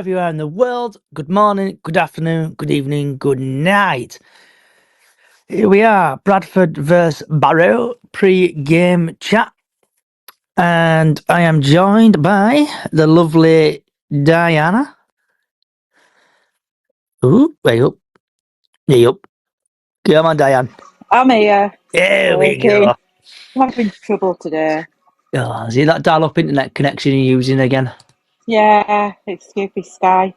wherever you are in the world, good morning, good afternoon, good evening, good night. Here we are, Bradford versus Barrow pre-game chat. And I am joined by the lovely Diana. Ooh, way up. Way up. Come on, Diane. I'm here. There we Working. go. I'm having trouble today. Oh, see that dial-up internet connection you're using again? Yeah, it's stupid Sky.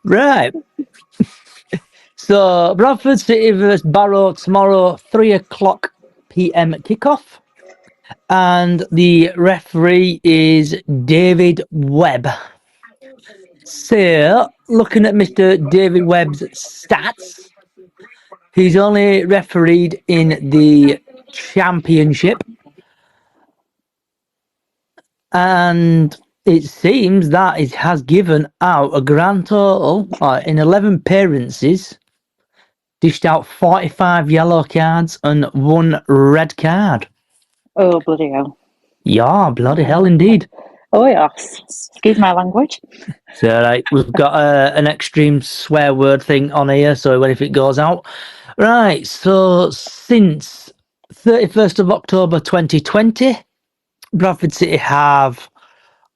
Right. So, Bradford City versus Barrow tomorrow, 3:00 p.m. kickoff. And the referee is David Webb. So, looking at Mr. David Webb's stats, he's only refereed in the championship. And it seems that it has given out a grand total in 11 appearances, dished out 45 yellow cards and 1 red card. Oh, bloody hell. Yeah, bloody hell indeed. Oh, yes. Excuse my language. So, right, we've got an extreme swear word thing on here, so if it goes out. Right, so since 31st of October 2020, Bradford City have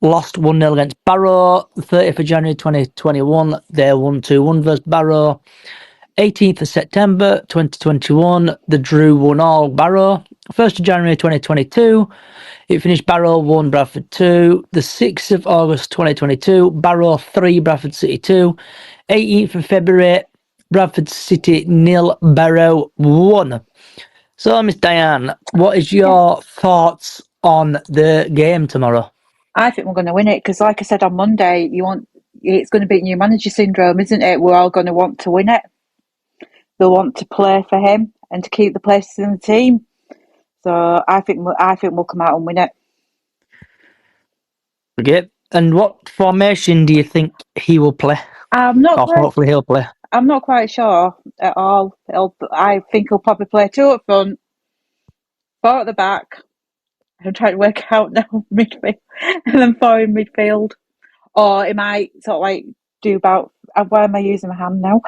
lost 1-0 against Barrow. 30th of January 2021, they won 2-1 versus Barrow. 18th of September 2021, the drew 1-all Barrow. 1st of January 2022, it finished Barrow 1, Bradford 2. The 6th of August 2022, Barrow 3, Bradford City 2. 18th of February, Bradford City 0, Barrow 1. So, Miss Diane, what is your thoughts on the game tomorrow? I think we're going to win it because, like I said on Monday, it's going to be new manager syndrome, isn't it? We're all going to want to win it. They'll want to play for him and to keep the places in the team. So I think we'll come out and win it. Okay. And what formation do you think he will play? I'm not Or quite. hopefully he'll play. I'm not quite sure at all. I think he'll probably play 2 up front, 4 at the back. I'm trying to work out now midfield, and then 4 in midfield. Or it might sort of like do about. Why am I using my hand now?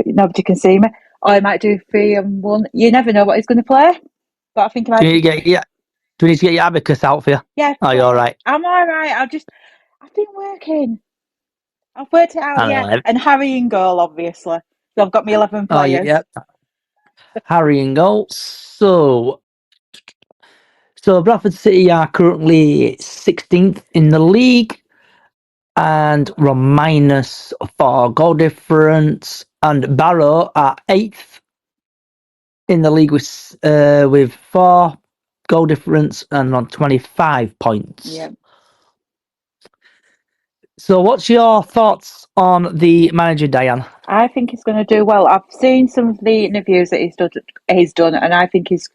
Nobody can see me. Or I might do 3 and 1. You never know what he's going to play. But I think I Do might. we need to get your abacus out for you? Yeah, Oh, you're all right. I'm all right. I've been working. I've worked it out. I Yeah, know. and Harry in goal, obviously. So I've got my 11 Oh, players. yeah. Harry in goal. So Bradford City are currently 16th in the league, and we're minus 4 goal difference. And Barrow are 8th in the league with 4 goal difference and on 25 points. Yeah. So, what's your thoughts on the manager, Diane? I think he's going to do well. I've seen some of the interviews that he's done, and I think he's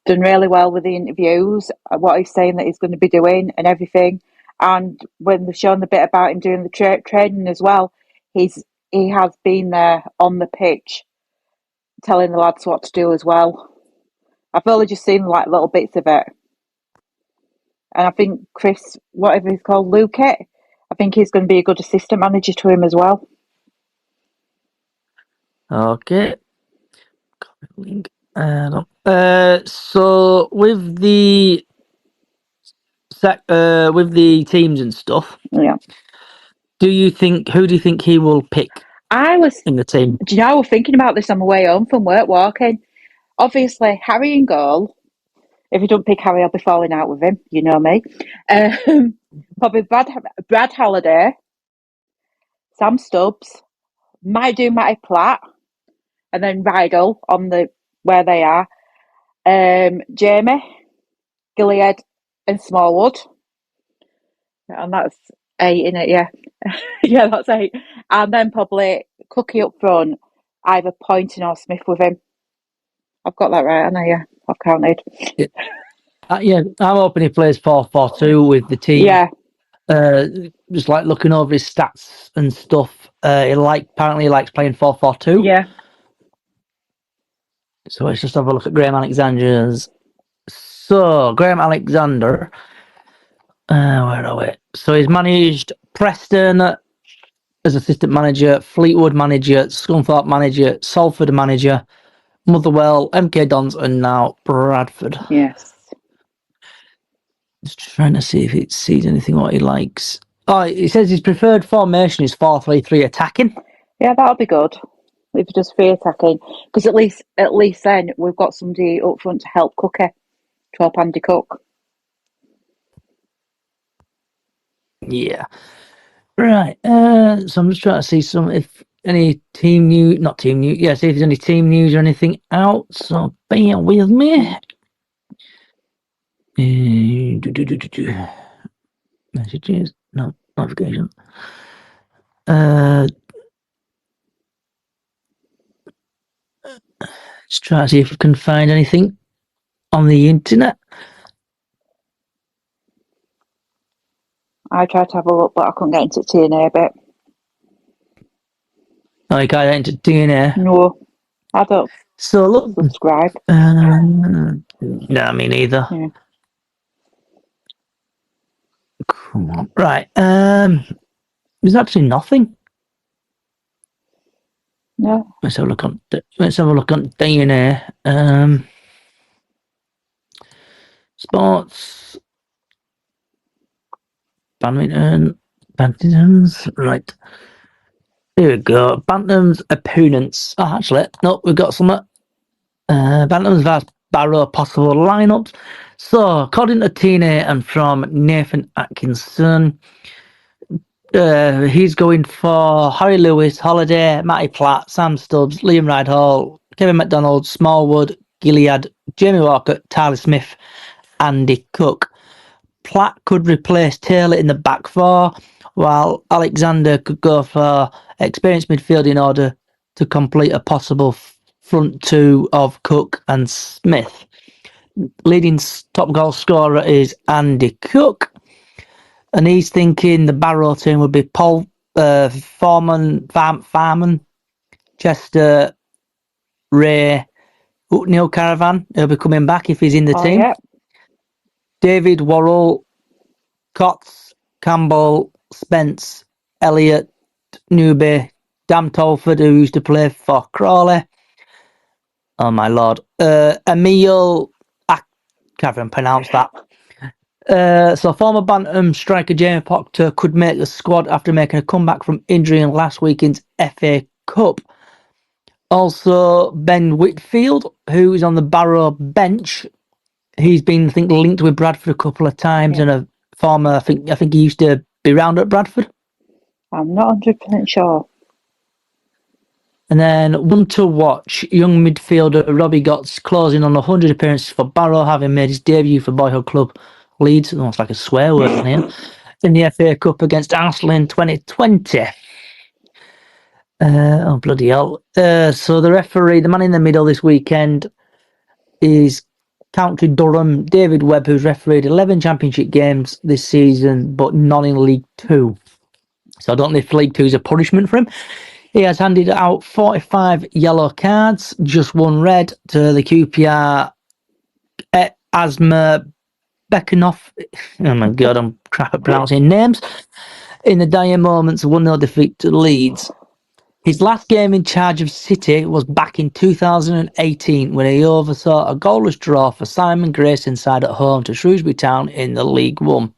done really well with the interviews, what he's saying that he's going to be doing and everything. And when they've shown the bit about him doing the training as well, he has been there on the pitch telling the lads what to do as well. I've only just seen like little bits of it. And I think Chris, whatever he's called, Luke, I think he's going to be a good assistant manager to him as well. Okay. So with the teams and stuff, Yeah. who do you think he will pick in the team? Do you know, I was thinking about this on my way home from work walking. Obviously, Harry in goal. If you don't pick Harry, I'll be falling out with him. You know me. Probably Brad Halliday, Sam Stubbs, might do Matty Platt, and then Rydell on the where they are. Jamie, Gilead, and Smallwood, and that's 8 in it. Yeah, yeah, that's 8. And then probably Cookie up front, either Poynton or Smith with him. I've got that right, haven't I? Yeah, I've counted. Yeah, I'm hoping he plays 4-4-2 with the team. Yeah. Just like looking over his stats and stuff. Apparently he likes playing 4-4-2. Yeah. So let's just have a look at Graham Alexander's. So Graham Alexander, where are we? So he's managed Preston as assistant manager, Fleetwood manager, Scunthorpe manager, Salford manager, Motherwell, MK Dons, and now Bradford. Yes. Just trying to see if it sees anything what he likes. Oh, it says his preferred formation is 4-3-3 attacking. Yeah, that'll be good. If you just free attacking, because at least then we've got somebody up front to help Cookie, to help Andy Cook. Yeah. Right. So I'm just trying to see if any team news, not team news. Yeah, see if there's any team news or anything out. So bear with me. Messages, no notifications. Let's try to see if we can find anything on the internet. I tried to have a look, but I couldn't get into TNA bit. Oh, you can't enter DNA. No, I don't So look, subscribe. no, me neither. Yeah. Come on, right. There's actually nothing. No. Let's have a look on DNA. Sports, bantams, right. Here we go. Bantams opponents. Oh, actually, no, we've got some. Bantams vs Barrow possible lineups. So, according to TNA and from Nathan Atkinson, he's going for Harry Lewis, Holiday, Matty Platt, Sam Stubbs, Liam Rydhall, Kevin McDonald, Smallwood, Gilead, Jamie Walker, Tyler Smith, Andy Cook. Platt could replace Taylor in the back four, while Alexander could go for experienced midfield in order to complete a possible front two of Cook and Smith. Leading top goal scorer is Andy Cook, and he's thinking the Barrow team would be Paul Farman, Chester, Ray, Neil Caravan. He'll be coming back if he's in the team. Yeah. David Worrell, Cots, Campbell, Spence, Elliott, Newby, Dan Tolford, who used to play for Crawley. Oh my lord. Emil, I can't even pronounce that. So former Bantam striker Jamie Proctor could make the squad after making a comeback from injury in last weekend's FA Cup. Also, Ben Whitfield, who is on the Barrow bench. He's been, I think, linked with Bradford a couple of times, and a former, I think he used to be round at Bradford. I'm not 100% sure. And then one to watch, young midfielder Robbie Gotts closing on 100 appearances for Barrow, having made his debut for boyhood club Leeds, almost like a swear word on here, in the FA Cup against Arsenal in 2020. Oh, bloody hell. So the referee, the man in the middle this weekend, is County Durham, David Webb, who's refereed 11 championship games this season, but none in League Two. So I don't know if League Two is a punishment for him. He has handed out 45 yellow cards, just one red to the QPR Asma Beckenoff. Oh my God, I'm crap at pronouncing names. In the dire moments of 1-0 defeat to Leeds. His last game in charge of City was back in 2018 when he oversaw a goalless draw for Simon Grayson side at home to Shrewsbury Town in the League One.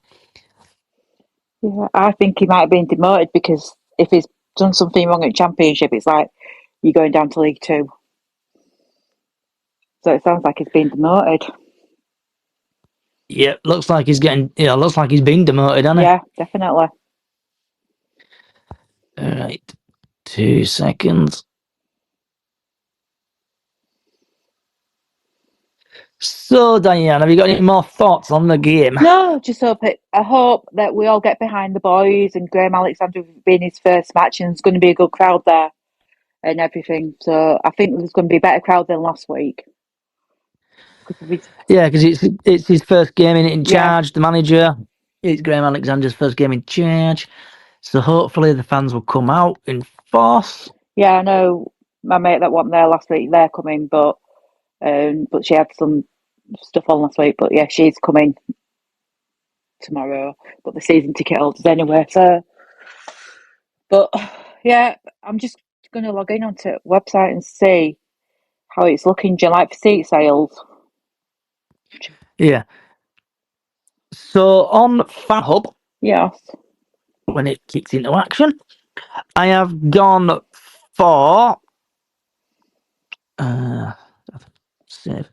Yeah, I think he might have been demoted because if he's done something wrong at Championship, it's like you're going down to League Two. So it sounds like he's been demoted. Yeah, looks like he's been demoted, hasn't he? Yeah, definitely. All right, 2 seconds. So, Diane, have you got any more thoughts on the game? No, just I hope that we all get behind the boys and Graham Alexander being his first match, and there's going to be a good crowd there and everything. So I think there's going to be a better crowd than last week. Yeah, because it's his first game in charge, Yeah. the manager. It's Graham Alexander's first game in charge. So hopefully the fans will come out in force. Yeah, I know my mate that wasn't there last week, they're coming, but she had some stuff on last week, but yeah, she's coming. tomorrow, but the season ticket holders anyway. So, but yeah, I'm just going to log in onto the website and see how it's looking. Do you like for seat sales? Yeah. So on Fan Hub, Yes. when it kicks into action, I have gone for save.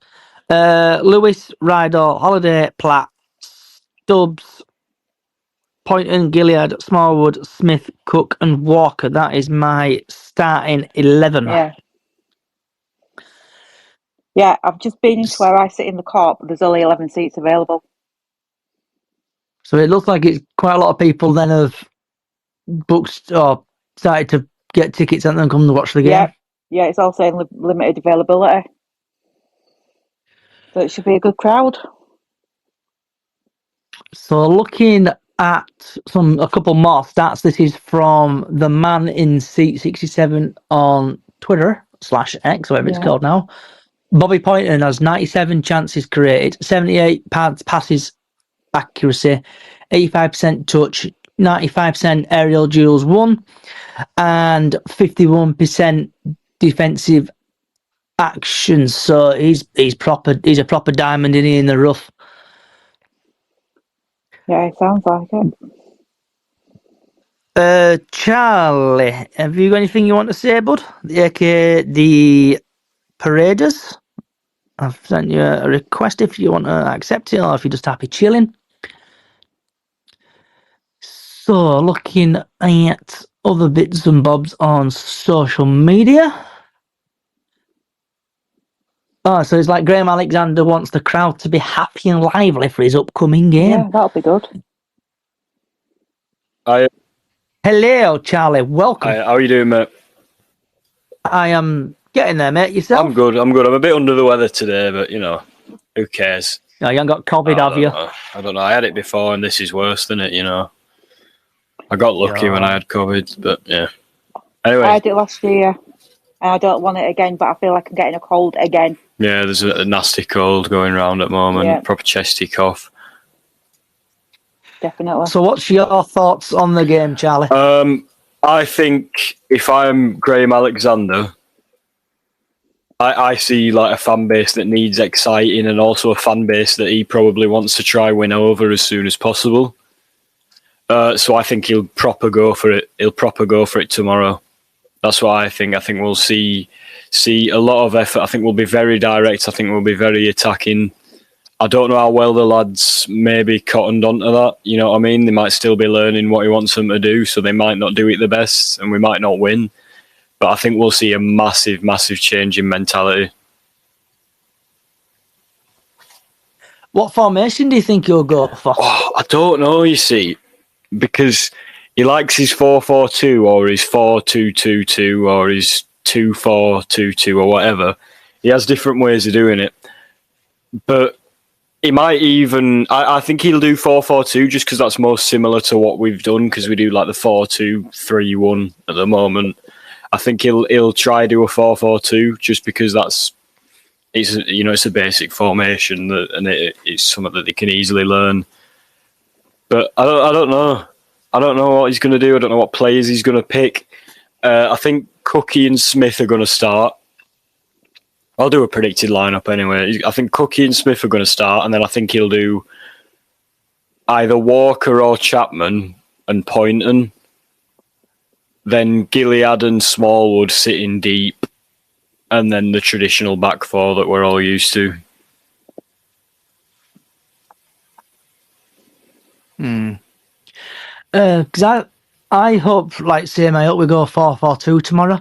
Lewis, Rydell, Holiday, Platt, Stubbs, Poynton, Gilead, Smallwood, Smith, Cook, and Walker. That is my starting 11. Yeah. Yeah, I've just been into where I sit in the corp. There's only 11 seats available. So it looks like it's quite a lot of people then have booked or started to get tickets and then come to watch the game. Yeah, yeah, it's all saying limited availability. So it should be a good crowd. So looking at a couple more stats, this is from the man in seat 67 on Twitter /X, whatever it's called now. Bobby Poynton has 97 chances created, 78 passes accuracy, 85% touch, 95% aerial duels won, and 51% defensive actions. So he's a proper diamond in the rough. Yeah, it sounds like it. Charlie, have you got anything you want to say, bud? The Paraders. I've sent you a request if you want to accept it or if you're just happy chilling. So, looking at other bits and bobs on social media. Oh, so it's like Graham Alexander wants the crowd to be happy and lively for his upcoming game. Yeah, that'll be good. Hello, Charlie. Welcome. Hi, how are you doing, mate? I am getting there, mate. Yourself? I'm good. I'm a bit under the weather today, but who cares? No, you haven't got COVID, have you? I don't know. I had it before, and this is worse than it. I got lucky when I had COVID, but yeah. Anyway, I had it last year, and I don't want it again. But I feel like I'm getting a cold again. Yeah, there's a nasty cold going around at the moment. Yeah. Proper chesty cough. Definitely. So, what's your thoughts on the game, Charlie? I think if I'm Graham Alexander, I see like a fan base that needs exciting, and also a fan base that he probably wants to try win over as soon as possible. So I think he'll proper go for it. He'll proper go for it tomorrow. That's what I think. I think we'll see a lot of effort. I think we'll be very direct. I think we'll be very attacking. I don't know how well the lads maybe cottoned onto that. You know what I mean? They might still be learning what he wants them to do, so they might not do it the best, and we might not win. But I think we'll see a massive, massive change in mentality. What formation do you think you'll go for? Oh, I don't know, you see, because he likes his 4-4-2 or his 4-2-2-2 or his 2-4-2-2 or whatever. He has different ways of doing it. But he might even... I think he'll do 4-4-2 just because that's most similar to what we've done, because we do like the 4-2-3-1 at the moment. I think he'll try do a 4-4-2 just because it's a basic formation and it's something that they can easily learn. But I don't know. I don't know what he's going to do. I don't know what players he's going to pick. I think Cookie and Smith are going to start. I'll do a predicted lineup anyway. I think Cookie and Smith are going to start, and then I think he'll do either Walker or Chapman and Poynton. Then Gilead and Smallwood sitting deep, and then the traditional back four that we're all used to. Because I hope, like same, I hope we go 4-4-2 tomorrow,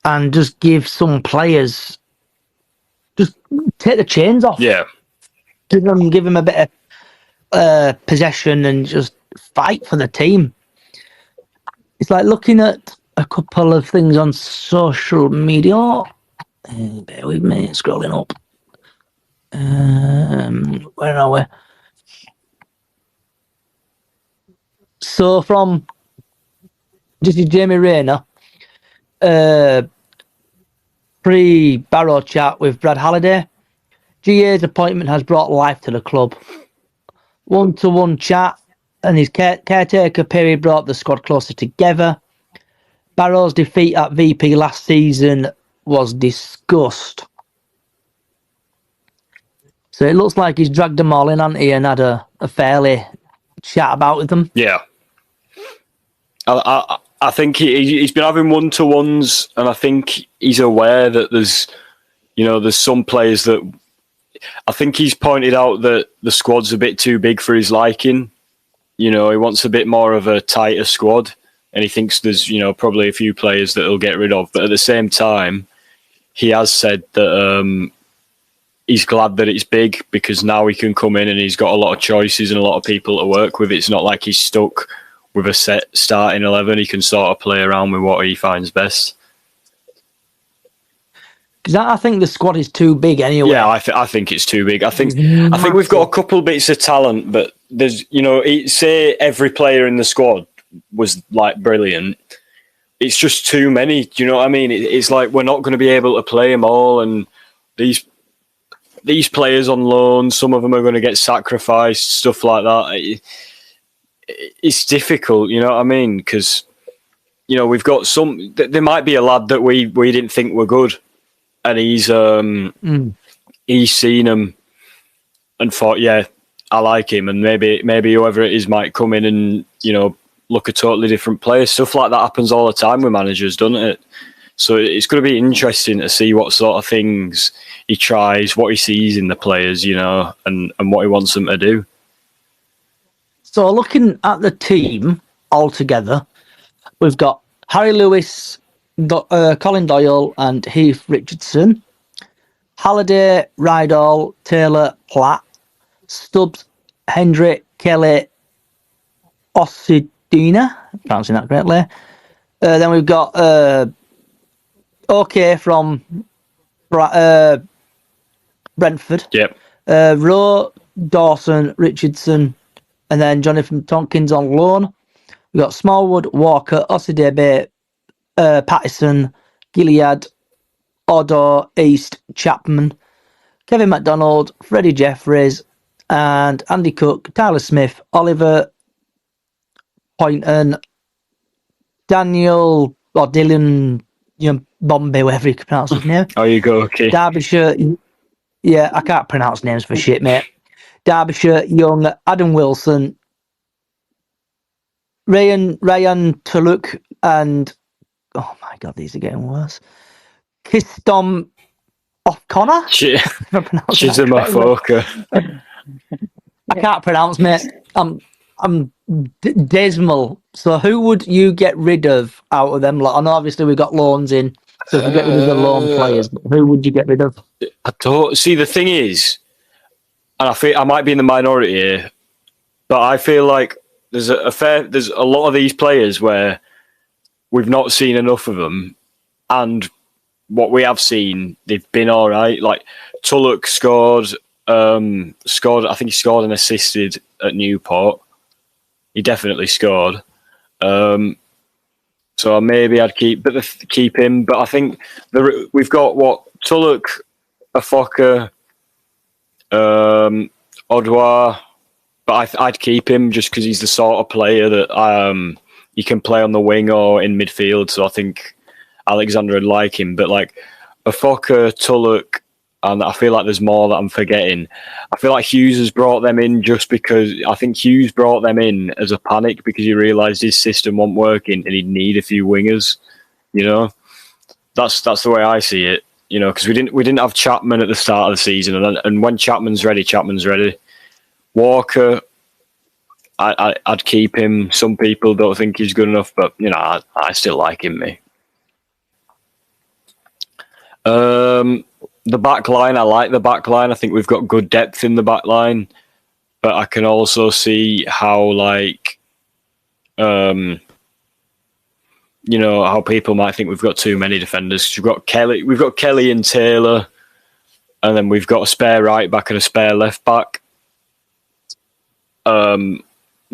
and just give some players, just take the chains off. Yeah. Give them a bit of possession and just fight for the team. It's like looking at a couple of things on social media. Bear with me, scrolling up. Where are we? So this is Jamie Rayner, pre-Barrow chat with Brad Halliday. GA's appointment has brought life to the club. one-to-one chat, and his caretaker period brought the squad closer together. Barrow's defeat at VP last season was discussed. So it looks like he's dragged them all in, hasn't he, and had a fairly chat about with them. Yeah. I think he's been having one-to-ones, and I think he's aware that there's some players that I think he's pointed out that the squad's a bit too big for his liking. He wants a bit more of a tighter squad, and he thinks there's probably a few players that he'll get rid of. But at the same time, he has said that he's glad that it's big because now he can come in and he's got a lot of choices and a lot of people to work with. It's not like he's stuck with a set starting 11. He can sort of play around with what he finds best. Because I think the squad is too big anyway. Yeah, I think it's too big. I think we've got a couple bits of talent, but there's say every player in the squad was like brilliant. It's just too many. Do you know what I mean? It's like we're not going to be able to play them all, and these players on loan, some of them are going to get sacrificed, stuff like that. It's difficult, you know what I mean? Because we've got some. There might be a lad that we didn't think were good. And he's seen him and thought, yeah, I like him, and maybe whoever it is might come in and look a totally different player. Stuff like that happens all the time with managers, doesn't it? So it's going to be interesting to see what sort of things he tries, what he sees in the players, and what he wants them to do. So looking at the team altogether, we've got Harry Lewis, Colin Doyle and Heath Richardson, Halliday, Rydall, Taylor, Platt, Stubbs, Hendrick, Kelly, Osidina, pronouncing that correctly. Then we've got OK from Brentford. Yep. Rowe, Dawson, Richardson, and then Jonathan Tompkins on loan. We've got Smallwood, Walker, Osidebe, Pattison, Gilead, Odor, East, Chapman, Kevin McDonald, Freddie Jeffries, and Andy Cook, Tyler Smith, Oliver Poynton, Daniel or Dylan Bombay, whatever you can pronounce his name. Oh, you go, okay. Derbyshire, yeah, I can't pronounce names for shit, mate. Derbyshire, Young, Adam Wilson, Ryan Tuluk, and oh my god, these are getting worse. Kistom O'Connor? She's a motherfucker. I can't pronounce, mate. I'm dismal. So who would you get rid of out of them? Like, I know obviously we've got loans in, so if we get rid of the loan players, but who would you get rid of? I don't see. The thing is, and I feel I might be in the minority here, but I feel like there's a lot of these players where we've not seen enough of them, and what we have seen, they've been all right. Like Tulloch scored. I think he scored and assisted at Newport. He definitely scored. So maybe I'd keep him. But I think we've got Tulloch, Afoka, Odwa. But I'd keep him just because he's the sort of player that he can play on the wing or in midfield. So I think Alexander would like him. But like Afoka, Tulloch, and I feel like there's more that I'm forgetting. I feel like Hughes has brought them in just because I think Hughes brought them in as a panic because he realised his system wasn't working and he'd need a few wingers. That's the way I see it. Because we didn't have Chapman at the start of the season, and when Chapman's ready, Chapman's ready. Walker, I'd keep him. Some people don't think he's good enough, but I still like him. Me. The back line, I like the back line. I think we've got good depth in the back line, but I can also see how how people might think we've got too many defenders. We've got Kelly and Taylor, and then we've got a spare right back and a spare left back. But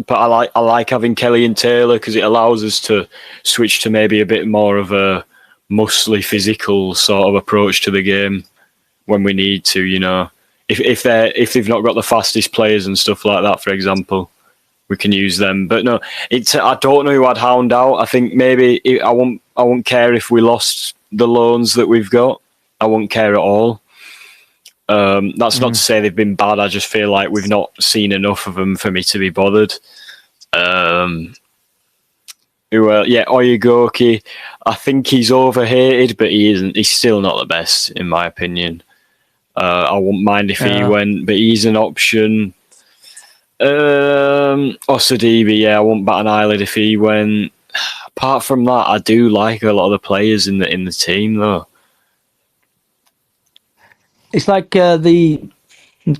I like having Kelly and Taylor because it allows us to switch to maybe a bit more of a muscly, physical sort of approach to the game when we need to. if they've not got the fastest players and stuff like that, for example, we can use them. But no, I don't know who I'd hound out. I think maybe I won't care if we lost the loans that we've got. I won't care at all. That's not to say they've been bad. I just feel like we've not seen enough of them for me to be bothered. Oyegoki, I think he's overhated, but he isn't. He's still not the best, in my opinion. I wouldn't mind if he went, but he's an option. Osadibi, I wouldn't bat an eyelid if he went. Apart from that, I do like a lot of the players in the team, though. It's like the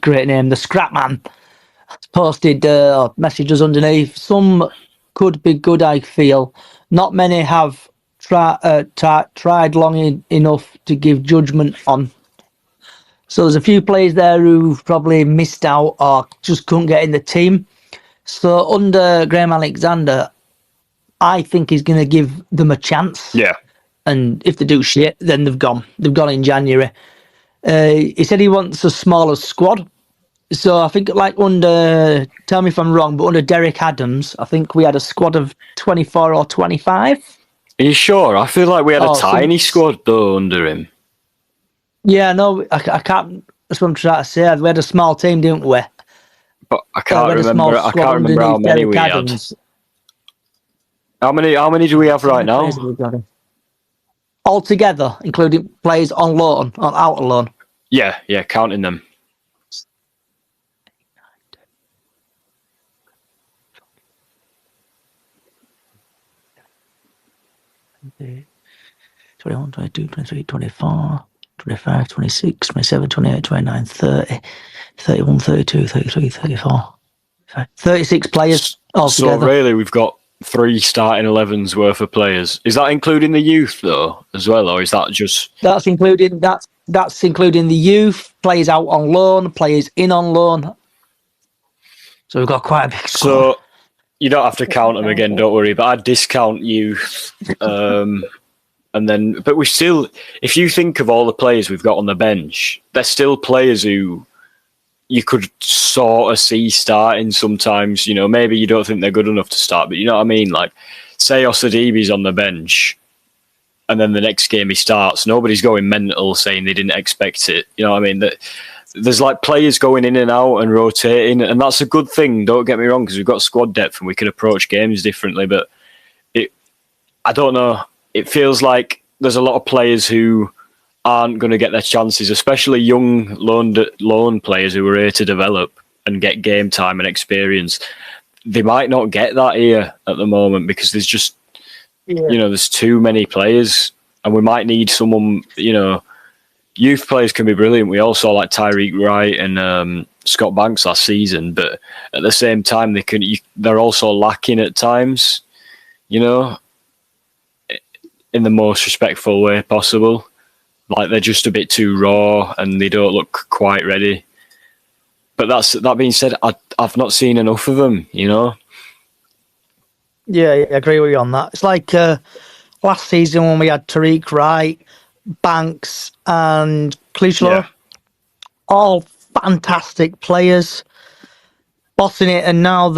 great name, the Scrapman, posted messages underneath. Some could be good, I feel. Not many have tried long enough to give judgment on. So there's a few players there who've probably missed out or just couldn't get in the team. So under Graham Alexander, I think he's going to give them a chance. Yeah. And if they do shit, then they've gone. They've gone in January. He said he wants a smaller squad. So I think tell me if I'm wrong, but under Derek Adams, I think we had a squad of 24 or 25. Are you sure? I feel like we had a tiny squad, though, under him. Yeah, no, I can't. That's what I'm trying to say. We had a small team, didn't we? But I can't remember. I can't remember how many we had. How many do we have right now? Altogether, including players on loan, on out on loan. Yeah, counting them. Okay. 21, 22, 23, 24, 25, 26, 27, 28, 29, 30, 31, 32, 33, 34. 36 players altogether. So really, we've got 3 starting 11s worth of players. Is that including the youth though, as well, or is that just? That's including the youth, players out on loan, players in on loan. So we've got quite a big squad. So you don't have to count them again, don't worry. But I'd discount youth, and then. But we still, if you think of all the players we've got on the bench, they're still players who you could sort of see starting sometimes. You know, maybe you don't think they're good enough to start, but you know what I mean. Like, say Osadibi's on the bench, and then the next game he starts, nobody's going mental saying they didn't expect it. You know what I mean? That there's like players going in and out and rotating, and that's a good thing. Don't get me wrong, because we've got squad depth and we can approach games differently. But I don't know. It feels like there's a lot of players who aren't going to get their chances, especially young loan players who are here to develop and get game time and experience. They might not get that here at the moment because there's just, there's too many players, and we might need someone, youth players can be brilliant. We all saw like Tyreek Wright and Scott Banks last season, but at the same time, they're also lacking at times, in the most respectful way possible. Like, they're just a bit too raw and they don't look quite ready. But that being said, I've not seen enough of them, Yeah, I agree with you on that. It's like last season when we had Tariq Wright, Banks and Clislow. All fantastic players. Bossing it, and now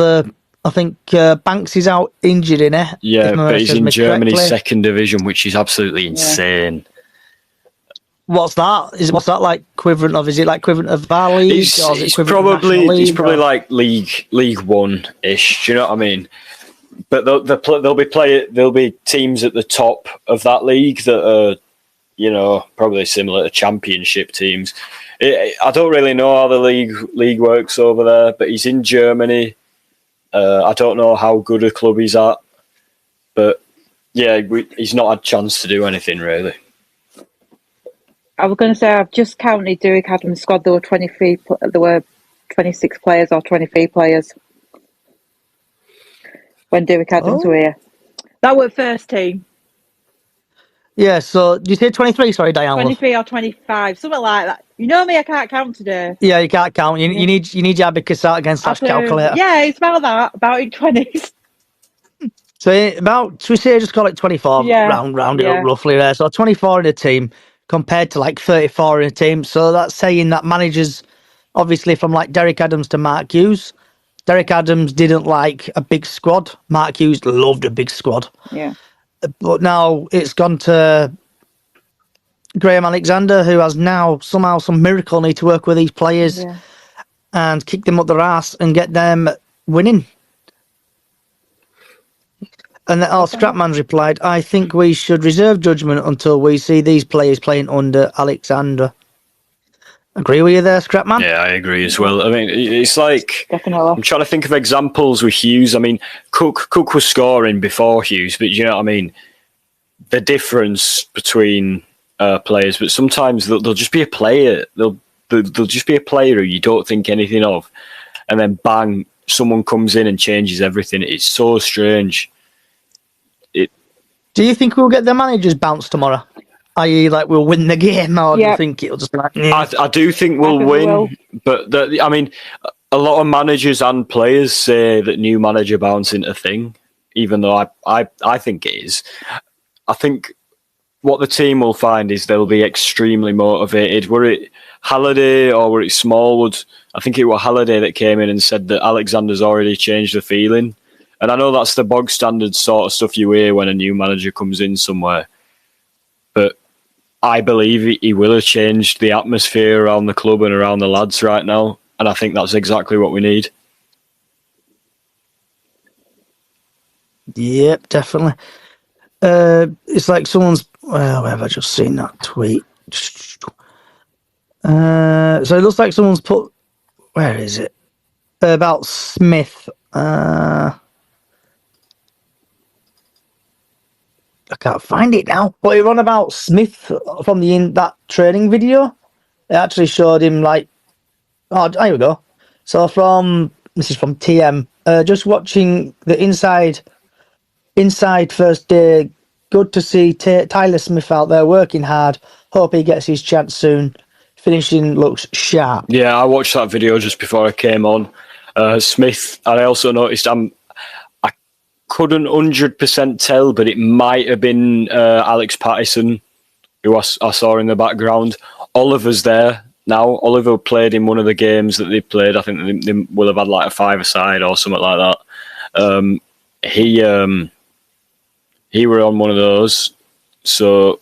I think Banks is out injured in it. Yeah, but he's in Germany's second division, which is absolutely insane. What's that? What's that like equivalent of? Is it like equivalent of our league? He's probably like League One-ish. Do you know what I mean? But there'll be teams at the top of that league that are, probably similar to Championship teams. I don't really know how the league works over there, but he's in Germany. I don't know how good a club he's at, but yeah, he's not had a chance to do anything really. I was going to say, I've just counted Derek Adams' squad. There were 26 players or 23 players when Derek Adams were here. That was first team. Yeah, so you said 23, sorry, Diane. 23 or 25, something like that. You know me, I can't count today. Yeah, you can't count. You need your abacus out against that calculator. Yeah, it's about that, about in 20s. So should we say just call it 24, round it up roughly there. So 24 in a team compared to like 34 in a team. So that's saying that managers Obviously, from like Derek Adams to Mark Hughes. Derek Adams didn't like a big squad. Mark Hughes loved a big squad. Yeah. But now it's gone to Graham Alexander, who has now somehow some miracle need to work with these players Yeah. and kick them up their ass and get them winning. And then Scrapman's replied, I think we should reserve judgment until we see these players playing under Alexander. Agree with you there, Scrapman? Yeah, I agree as well. I mean, it's like Definitely. I'm trying to think of examples with Hughes. I mean, Cook was scoring before Hughes, but you know what I mean? The difference between players, but sometimes they'll just be a player. They'll just be a player who you don't think anything of, and then bang, someone comes in and changes everything. It's so strange. Do you think we'll get the managers bounced tomorrow? I.e., like we'll win the game, or do you think it'll just be like? I do think we'll win, but I mean, a lot of managers and players say that new manager bouncing a thing, even though I think it is. I think what the team will find is they'll be extremely motivated. Were it Halliday or were it Smallwood? I think it was Halliday that came in and said that Alexander's already changed the feeling. And I know that's the bog standard sort of stuff you hear when a new manager comes in somewhere. But I believe he will have changed the atmosphere around the club and around the lads right now. And I think that's exactly what we need. Yep, definitely. It's like someone's... Well, where have I just seen that tweet? So it looks like someone's put... Where is it? About Smith. I can't find it now. But it ran about Smith from that training video. It actually showed him like... Oh, here we go. So this is from TM. Just watching the inside first day. Good to see Tyler Smith out there working hard. Hope he gets his chance soon. Finishing looks sharp. Yeah, I watched that video just before I came on. Smith, and I also noticed I couldn't 100% tell, but it might have been Alex Pattison, who I saw in the background. Oliver's there now. Oliver played in one of the games that they played. I think they will have had like a five-a-side or something like that. He were on one of those, so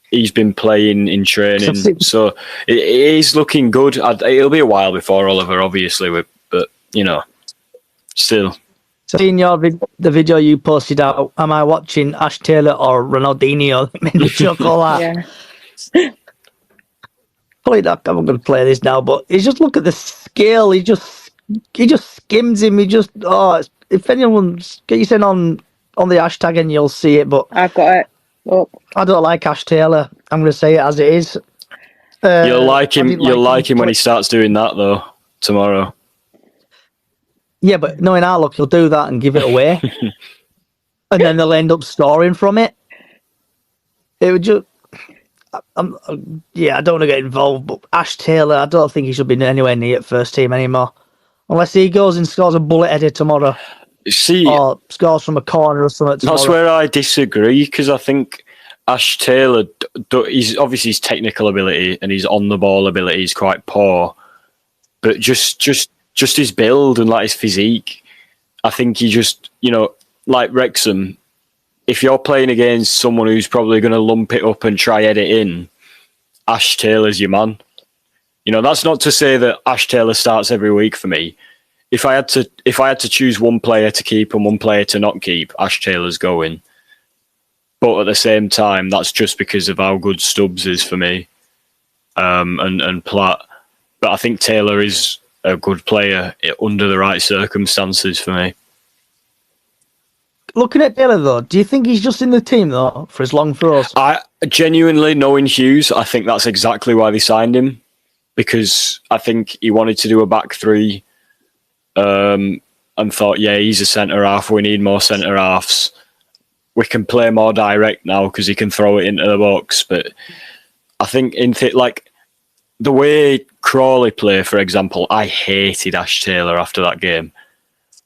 he's been playing in training. So it is looking good. It'll be a while before Oliver, obviously, but you know, still. So in the video you posted out, am I watching Ash Taylor or Ronaldinho? Made me chuckle that. Yeah. Probably not. I'm going to play this now, but he's just look at the scale. He just skims him. If anyone's get you sent on the hashtag and you'll see it. But I've got it. Oh. I don't like Ash Taylor. I'm going to say it as it is. You'll like him. You'll like him when he starts doing that though tomorrow. Yeah, but knowing our luck, he'll do that and give it away, and then they'll end up scoring from it. It would just. I don't want to get involved, but Ash Taylor, I don't think he should be anywhere near first team anymore, unless he goes and scores a bullet header tomorrow. Or scores from a corner or something tomorrow. That's where I disagree, because I think Ash Taylor, he's obviously his technical ability and his on the ball ability is quite poor, but just his build and like his physique, I think he just, like Wrexham, if you're playing against someone who's probably going to lump it up and try head it in, Ash Taylor's your man. That's not to say that Ash Taylor starts every week for me. If I had to choose one player to keep and one player to not keep, Ash Taylor's going. But at the same time, that's just because of how good Stubbs is for me, and Platt. But I think Taylor is a good player under the right circumstances for me. Looking at Taylor though, do you think he's just in the team though for his long throws? I genuinely, knowing Hughes, I think that's exactly why they signed him, because I think he wanted to do a back three. And thought, he's a centre half. We need more centre halves. We can play more direct now because he can throw it into the box. But I think like the way Crawley play, for example, I hated Ash Taylor after that game.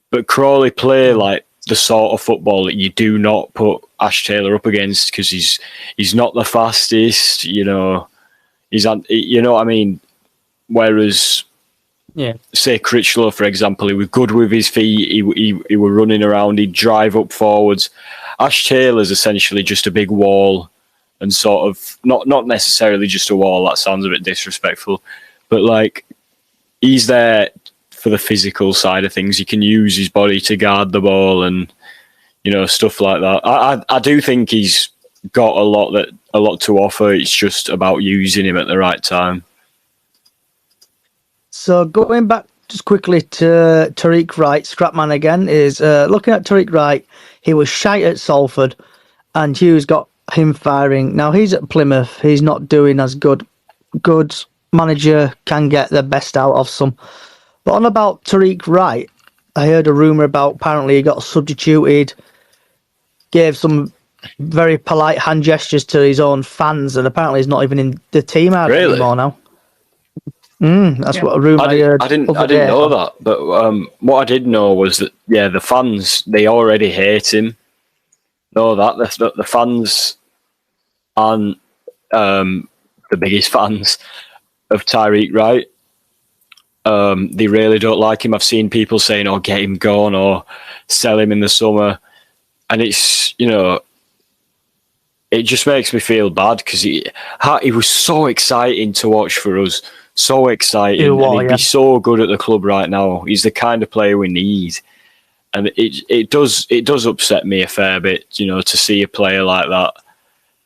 But Crawley play like the sort of football that you do not put Ash Taylor up against, because he's not the fastest. He's you know what I mean. Whereas Yeah. say Critchlow, for example, he was good with his feet. He were running around. He'd drive up forwards. Ash Taylor's essentially just a big wall, and sort of not necessarily just a wall. That sounds a bit disrespectful, but like he's there for the physical side of things. He can use his body to guard the ball and stuff like that. I do think he's got a lot to offer. It's just about using him at the right time. So going back just quickly to Tariq Wright, Scrapman again, is looking at Tariq Wright, he was shite at Salford and Hughes got him firing. Now he's at Plymouth, he's not doing as good. Good manager can get the best out of some. But on about Tariq Wright, I heard a rumour about apparently he got substituted, gave some very polite hand gestures to his own fans, and apparently he's not even in the team anymore now. That's what a rumour I heard. I didn't know that, but what I did know was that the fans, they already hate him. Know that the fans aren't the biggest fans of Tariq Wright. They really don't like him. I've seen people saying, "Oh, get him gone," or "Sell him in the summer," and it's it just makes me feel bad because he was so exciting to watch for us. So exciting, and he'd be so good at the club right now. He's the kind of player we need, and it does upset me a fair bit, to see a player like that.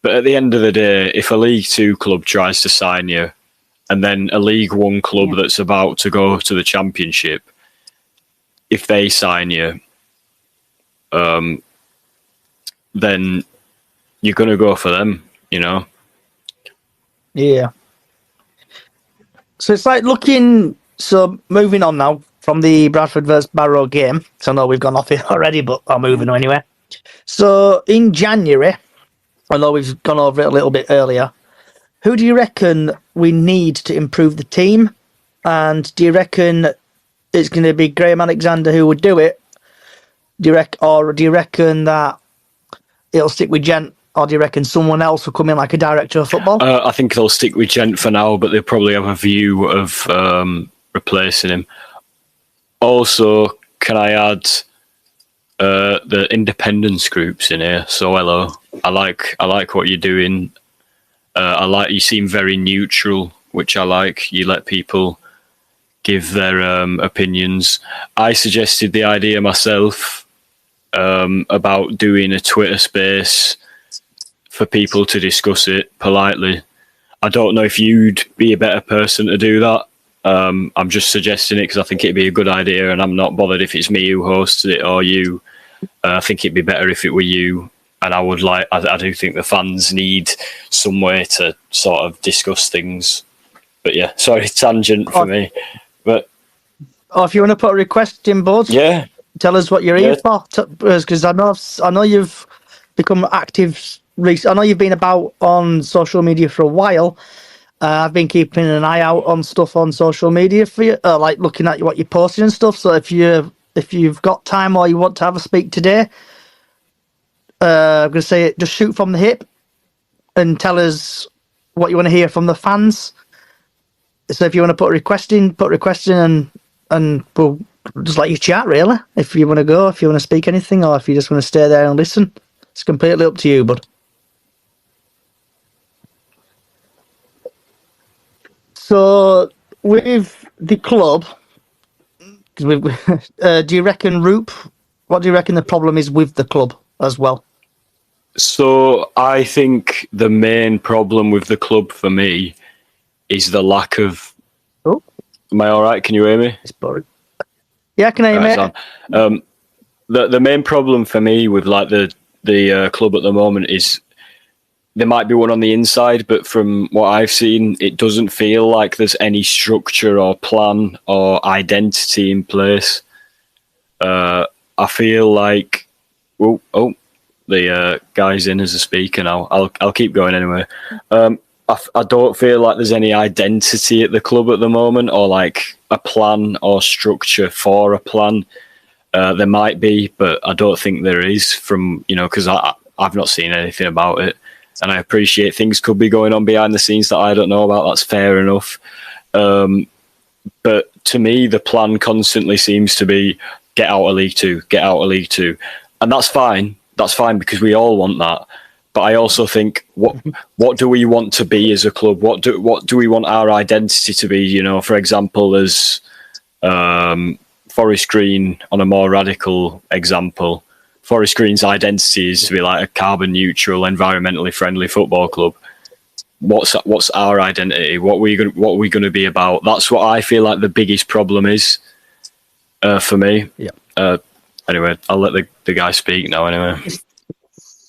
But at the end of the day, if a League Two club tries to sign you, and then a League One club that's about to go to the Championship, if they sign you, then you're going to go for them, Yeah. So it's like moving on now from the Bradford versus Barrow game. So I know we've gone off it already, but I'm moving on anyway. So in January, I know we've gone over it a little bit earlier, who do you reckon we need to improve the team? And do you reckon it's going to be Graham Alexander who would do it? Do you reckon that it'll stick with Gent? Or do you reckon someone else will come in like a director of football? I think they'll stick with Gent for now, but they'll probably have a view of replacing him. Also, can I add the independence groups in here? So hello, I like what you're doing. You seem very neutral, which I like. You let people give their opinions. I suggested the idea myself about doing a Twitter space for people to discuss it politely. I don't know if you'd be a better person to do that. I'm just suggesting it because I think it'd be a good idea, and I'm not bothered if it's me who hosts it or you. I think it'd be better if it were you. And I do think the fans need some way to sort of discuss things. But yeah, sorry, tangent for me. But if you want to put a request in, Bud, tell us what you're here for. Because I know you've become active. I know you've been about on social media for a while. I've been keeping an eye out on stuff on social media for you, like looking at what you're posting and stuff. So if you've got time or you want to have a speak today, I'm going to say it, just shoot from the hip and tell us what you want to hear from the fans. So if you want to put a request in and we'll just let you chat, really. If you want to go, if you want to speak anything, or if you just want to stay there and listen, it's completely up to you, bud. So with the club, do you reckon, Roop, what do you reckon the problem is with the club as well? So I think the main problem with the club for me is the lack of... Oh. Am I all right? Can you hear me? It's boring. Yeah, I can hear you, mate. The main problem for me with like the club at the moment is there might be one on the inside, but from what I've seen, it doesn't feel like there's any structure or plan or identity in place. I feel like... the guy's in as a speaker now. I'll keep going anyway. I don't feel like there's any identity at the club at the moment, or like a plan or structure for a plan. There might be, but I don't think there is because I've not seen anything about it. And I appreciate things could be going on behind the scenes that I don't know about. That's fair enough. But to me, the plan constantly seems to be get out of League Two, get out of League Two. And that's fine. That's fine because we all want that. But I also think, what do we want to be as a club? What do we want our identity to be? You know, for example, as Forest Green, on a more radical example, Forest Green's identity is to be like a carbon neutral, environmentally friendly football club. What's our identity? What are we going to be about? That's what I feel like the biggest problem is for me. Yeah. Anyway, I'll let the guy speak now. Anyway.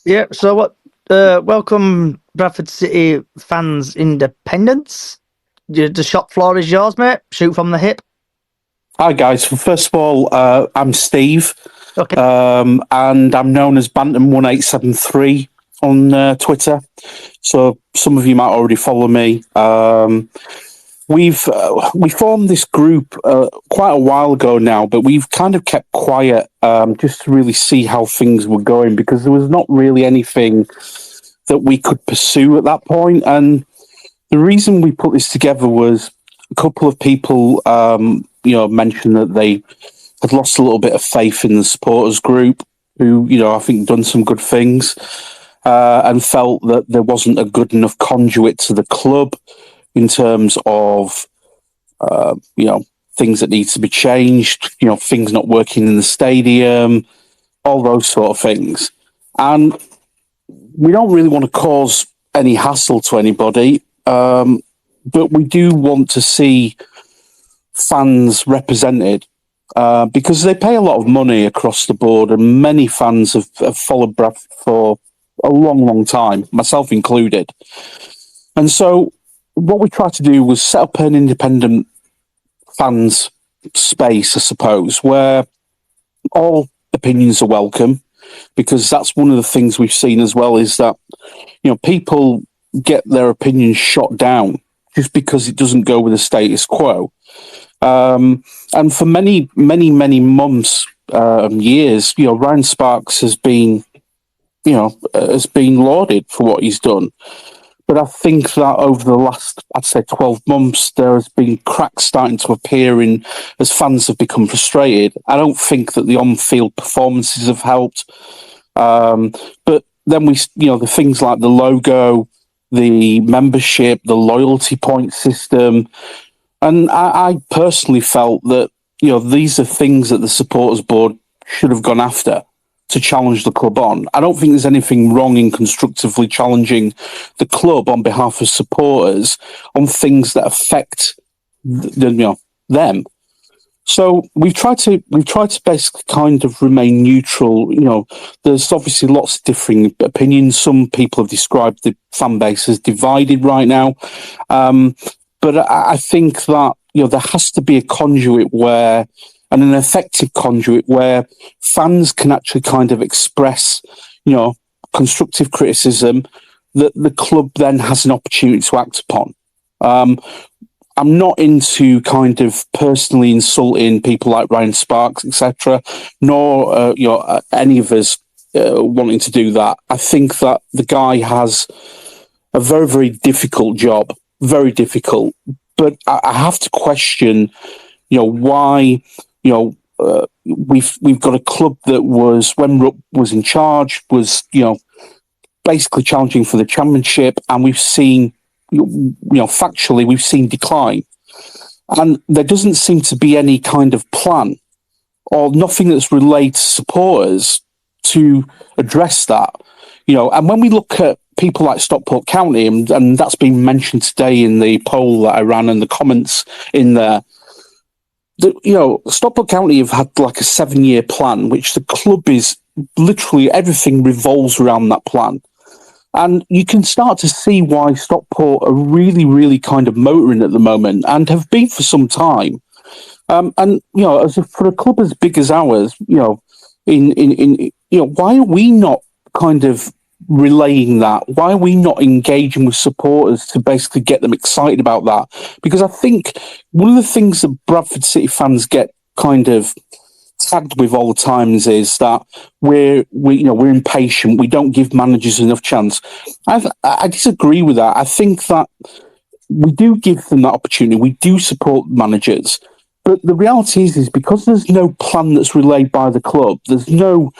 Yeah. So what? Welcome, Bradford City fans, independents. The shop floor is yours, mate. Shoot from the hip. Hi guys. Well, first of all, I'm Steve, Okay. and I'm known as Bantam1873 on Twitter. So some of you might already follow me. We formed this group quite a while ago now, but we've kind of kept quiet just to really see how things were going because there was not really anything that we could pursue at that point. And the reason we put this together was a couple of people, mentioned that they had lost a little bit of faith in the supporters group, who, I think done some good things, and felt that there wasn't a good enough conduit to the club in terms of, things that need to be changed, things not working in the stadium, all those sort of things. And we don't really want to cause any hassle to anybody, but we do want to see fans represented because they pay a lot of money across the board, and many fans have followed Bradford for a long, long time, myself included. And so what we tried to do was set up an independent fans space, I suppose, where all opinions are welcome, because that's one of the things we've seen as well is that, people get their opinions shot down just because it doesn't go with the status quo. And for many, many, many months, years, Ryan Sparks has been lauded for what he's done. But I think that over the last, I'd say 12 months, there has been cracks starting to appear as fans have become frustrated. I don't think that the on-field performances have helped. But then the things like the logo, the membership, the loyalty point system. And I personally felt that, these are things that the supporters board should have gone after to challenge the club on. I don't think there's anything wrong in constructively challenging the club on behalf of supporters on things that affect them. So we've tried to basically kind of remain neutral. There's obviously lots of differing opinions. Some people have described the fan base as divided right now. But I think that, there has to be a conduit and an effective conduit where fans can actually kind of express, constructive criticism that the club then has an opportunity to act upon. I'm not into kind of personally insulting people like Ryan Sparks, etc., nor, any of us wanting to do that. I think that the guy has a very, very difficult job, very difficult. But I have to question, why, we've got a club that was, when Rupp was in charge, was, basically challenging for the championship, and we've seen, factually, we've seen decline. And there doesn't seem to be any kind of plan or nothing that's relayed to supporters to address that. And when we look at people like Stockport County, and that's been mentioned today in the poll that I ran and the comments in there, Stockport County have had like a 7-year plan, which the club is literally everything revolves around that plan. And you can start to see why Stockport are really, really kind of motoring at the moment and have been for some time. For a club as big as ours, why are we not kind of relaying that? Why are we not engaging with supporters to basically get them excited about that? Because I think one of the things that Bradford City fans get kind of tagged with all the times is that we're impatient. We don't give managers enough chance. I disagree with that. I think that we do give them that opportunity. We do support managers, But the reality is because there's no plan that's relayed by the club, there's no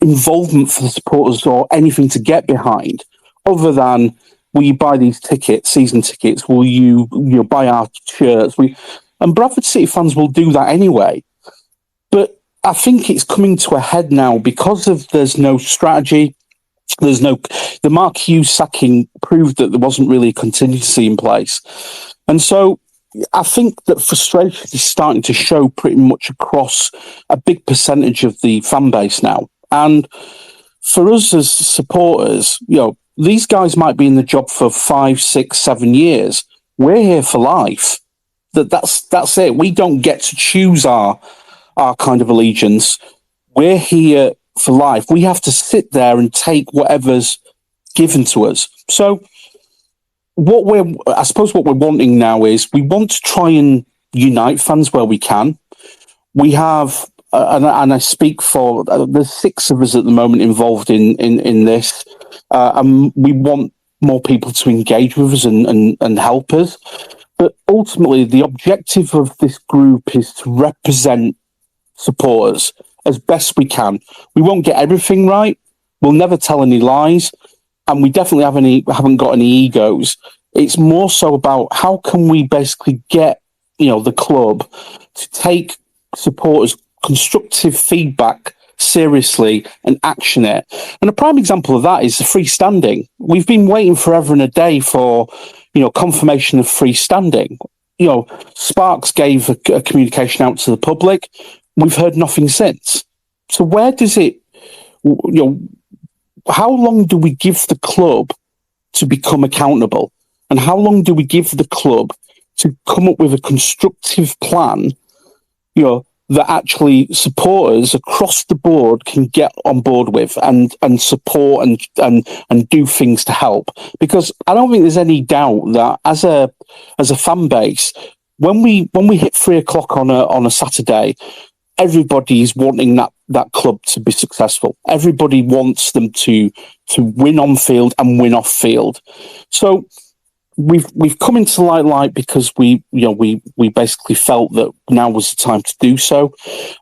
involvement for the supporters or anything to get behind, other than, will you buy these tickets, season tickets? Will you buy our shirts? And Bradford City fans will do that anyway. But I think it's coming to a head now because there's no strategy. The Mark Hughes sacking proved that there wasn't really a contingency in place. And so I think that frustration is starting to show pretty much across a big percentage of the fan base now. And for us as supporters, these guys might be in the job for 5, 6, 7 years. We're here for life. That's it. We don't get to choose our kind of allegiance. We're here for life. We have to sit there and take whatever's given to us. So what we're wanting now is we want to try and unite fans where we can. We have, and I speak for, there's 6 of us at the moment involved in this, and we want more people to engage with us and help us. But ultimately, the objective of this group is to represent supporters as best we can. We won't get everything right. We'll never tell any lies. And we definitely haven't got any egos. It's more so about how can we basically get, the club to take supporters' constructive feedback seriously and action it. And a prime example of that is the freestanding. We've been waiting forever and a day for, confirmation of freestanding. Sparks gave a communication out to the public. We've heard nothing since. So where does it, how long do we give the club to become accountable? And how long do we give the club to come up with a constructive plan, that actually supporters across the board can get on board with and support and do things to help? Because I don't think there's any doubt that as a fan base, when we hit 3:00 on a Saturday, everybody's wanting that club to be successful. Everybody wants them to win on field and win off field. So we've come into the light because we basically felt that now was the time to do so.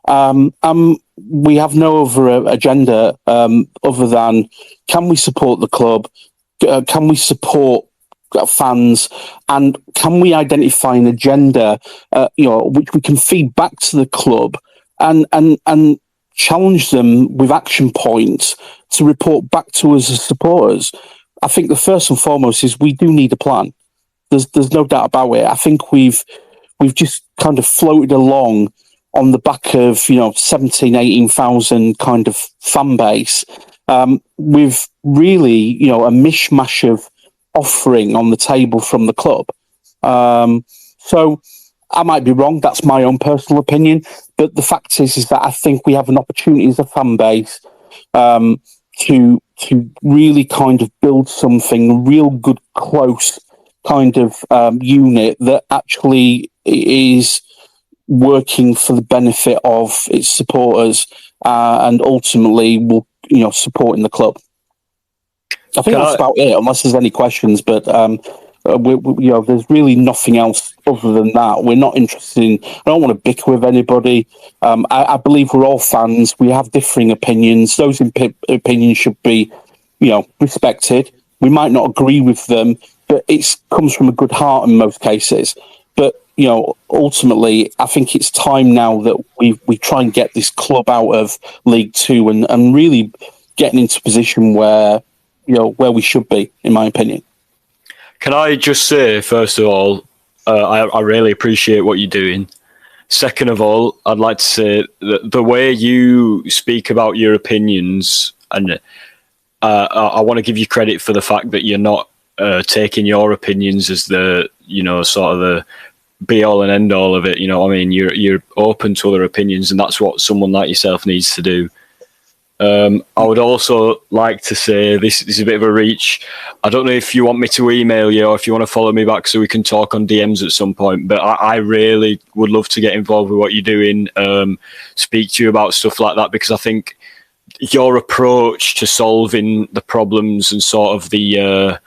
We have no other agenda other than, can we support the club? Can we support fans? And can we identify an agenda, which we can feed back to the club and challenge them with action points to report back to us as supporters? I think the first and foremost is we do need a plan. There's no doubt about it. I think we've just kind of floated along on the back of 17,000, 18,000 kind of fan base, with really a mishmash of offering on the table from the club. So I might be wrong. That's my own personal opinion. But the fact is that I think we have an opportunity as a fan base to really kind of build something, a real good, close kind of unit that actually is working for the benefit of its supporters and ultimately will, supporting the club. I think that's about it, unless there's any questions. But there's really nothing else other than that. We're not interested in. I don't want to bicker with anybody. I believe we're all fans. We have differing opinions. Those opinions should be, respected. We might not agree with them, but it comes from a good heart in most cases. But ultimately, I think it's time now that we try and get this club out of League Two and really getting into a position where where we should be, in my opinion. Can I just say, first of all, I really appreciate what you're doing. Second of all, I'd like to say that the way you speak about your opinions, and I want to give you credit for the fact that you're not taking your opinions as the, sort of the be all and end all of it. You're open to other opinions, and that's what someone like yourself needs to do. I would also like to say this is a bit of a reach. I don't know if you want me to email you or if you want to follow me back so we can talk on DMs at some point, but I really would love to get involved with what you're doing, speak to you about stuff like that, because I think your approach to solving the problems and sort of the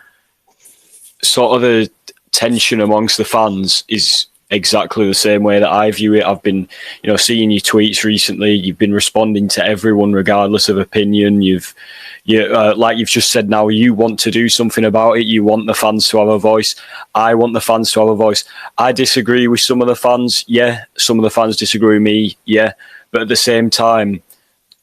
tension amongst the fans is exactly the same way that I view it. I've been, seeing your tweets recently. You've been responding to everyone regardless of opinion. Like you've just said now, you want to do something about it. You want the fans to have a voice. I want the fans to have a voice. I disagree with some of the fans. Yeah. Some of the fans disagree with me. Yeah. But at the same time,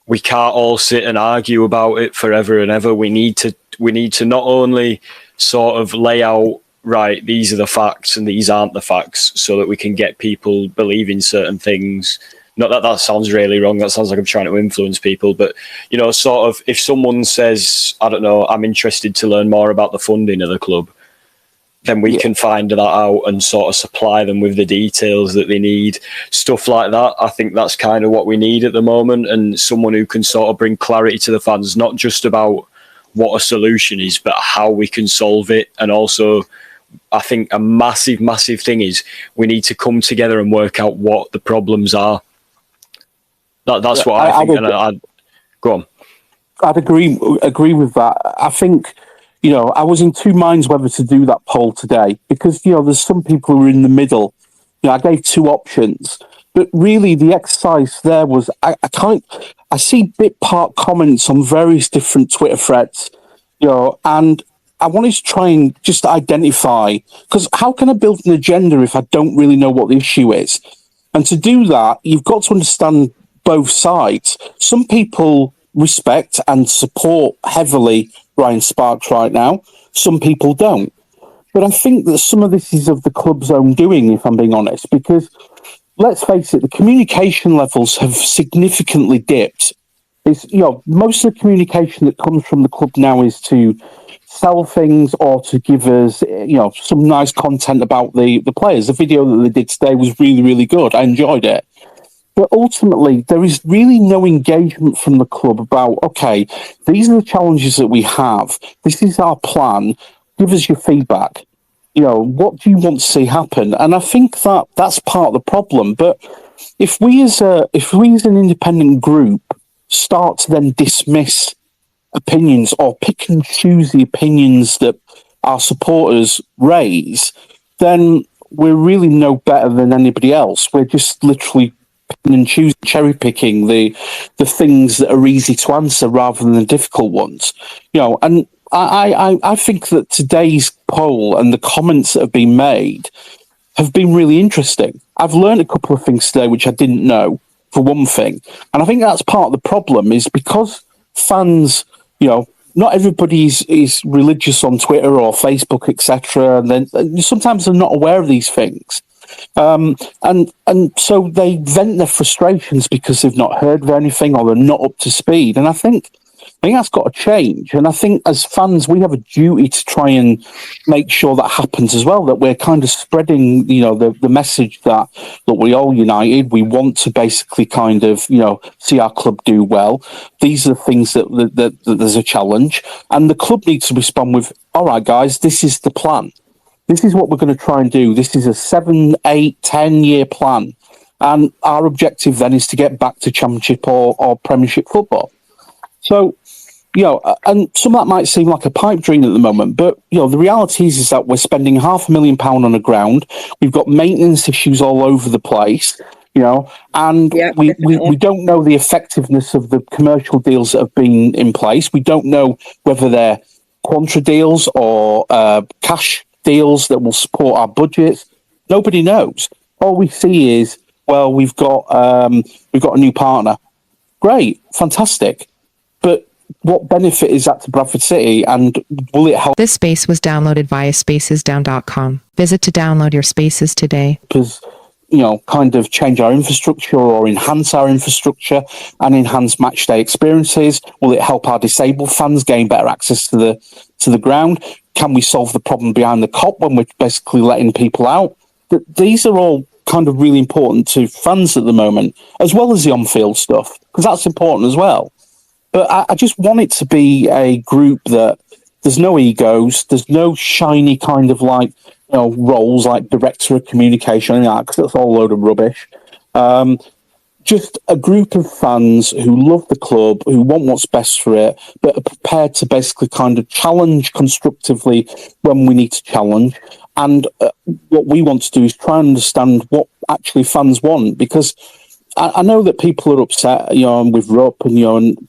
we can't all sit and argue about it forever and ever. We need to not only sort of lay out, right, these are the facts and these aren't the facts, so that we can get people believing certain things. Not that sounds really wrong. That sounds like I'm trying to influence people. But, sort of if someone says, I don't know, I'm interested to learn more about the funding of the club, then we can find that out and sort of supply them with the details that they need. Stuff like that. I think that's kind of what we need at the moment. And someone who can sort of bring clarity to the fans, not just about what a solution is, but how we can solve it. And also, I think a massive, massive thing is we need to come together and work out what the problems are. That's what I think. Go on. I'd agree with that. I think, I was in two minds whether to do that poll today because, there's some people who are in the middle. I gave two options, but really the exercise there was I see bit part comments on various different Twitter threads, and I wanted to try and just identify, because how can I build an agenda if I don't really know what the issue is? And to do that, you've got to understand both sides. Some people respect and support heavily Ryan Sparks right now. Some people don't. But I think that some of this is of the club's own doing, if I'm being honest, because let's face it, the communication levels have significantly dipped. It's, most of the communication that comes from the club now is to sell things or to give us, some nice content about the players. The video that they did today was really, really good. I enjoyed it. But ultimately, there is really no engagement from the club about, okay, these are the challenges that we have. This is our plan. Give us your feedback. What do you want to see happen? And I think that that's part of the problem. But if we as an independent group start to then dismiss opinions or pick and choose the opinions that our supporters raise, then we're really no better than anybody else. We're just literally picking and choosing, cherry picking the things that are easy to answer rather than the difficult ones. And I think that today's poll and the comments that have been made have been really interesting. I've learned a couple of things today which I didn't know, for one thing. And I think that's part of the problem is because fans, not everybody is religious on Twitter or Facebook, etc. And then sometimes they're not aware of these things. And so they vent their frustrations because they've not heard of anything or they're not up to speed. And I think that's got to change. And I think as fans, we have a duty to try and make sure that happens as well, that we're kind of spreading, the message that, look, we're all united. We want to basically kind of, see our club do well. These are the things that there's a challenge. And the club needs to respond with, all right, guys, this is the plan. This is what we're going to try and do. This is a 7, 8, 10-year plan. And our objective then is to get back to Championship or Premiership football. So, and some of that might seem like a pipe dream at the moment, but, the reality is that we're spending £500,000 on the ground. We've got maintenance issues all over the place, and we don't know the effectiveness of the commercial deals that have been in place. We don't know whether they're contra deals or cash deals that will support our budgets. Nobody knows. All we see is, well, we've got a new partner. Great, fantastic. But what benefit is that to Bradford City, and will it help? This space was downloaded via spacesdown.com. Visit to download your spaces today. Because, kind of change our infrastructure or enhance our infrastructure and enhance match day experiences? Will it help our disabled fans gain better access to the ground? Can we solve the problem behind the cop when we're basically letting people out? These are all kind of really important to fans at the moment, as well as the on-field stuff, because that's important as well. But I just want it to be a group that there's no egos, there's no shiny kind of roles like director of communication, because that's all a load of rubbish. Just a group of fans who love the club, who want what's best for it, but are prepared to basically kind of challenge constructively when we need to challenge, And what we want to do is try and understand what actually fans want, because I know that people are upset, with Rupp,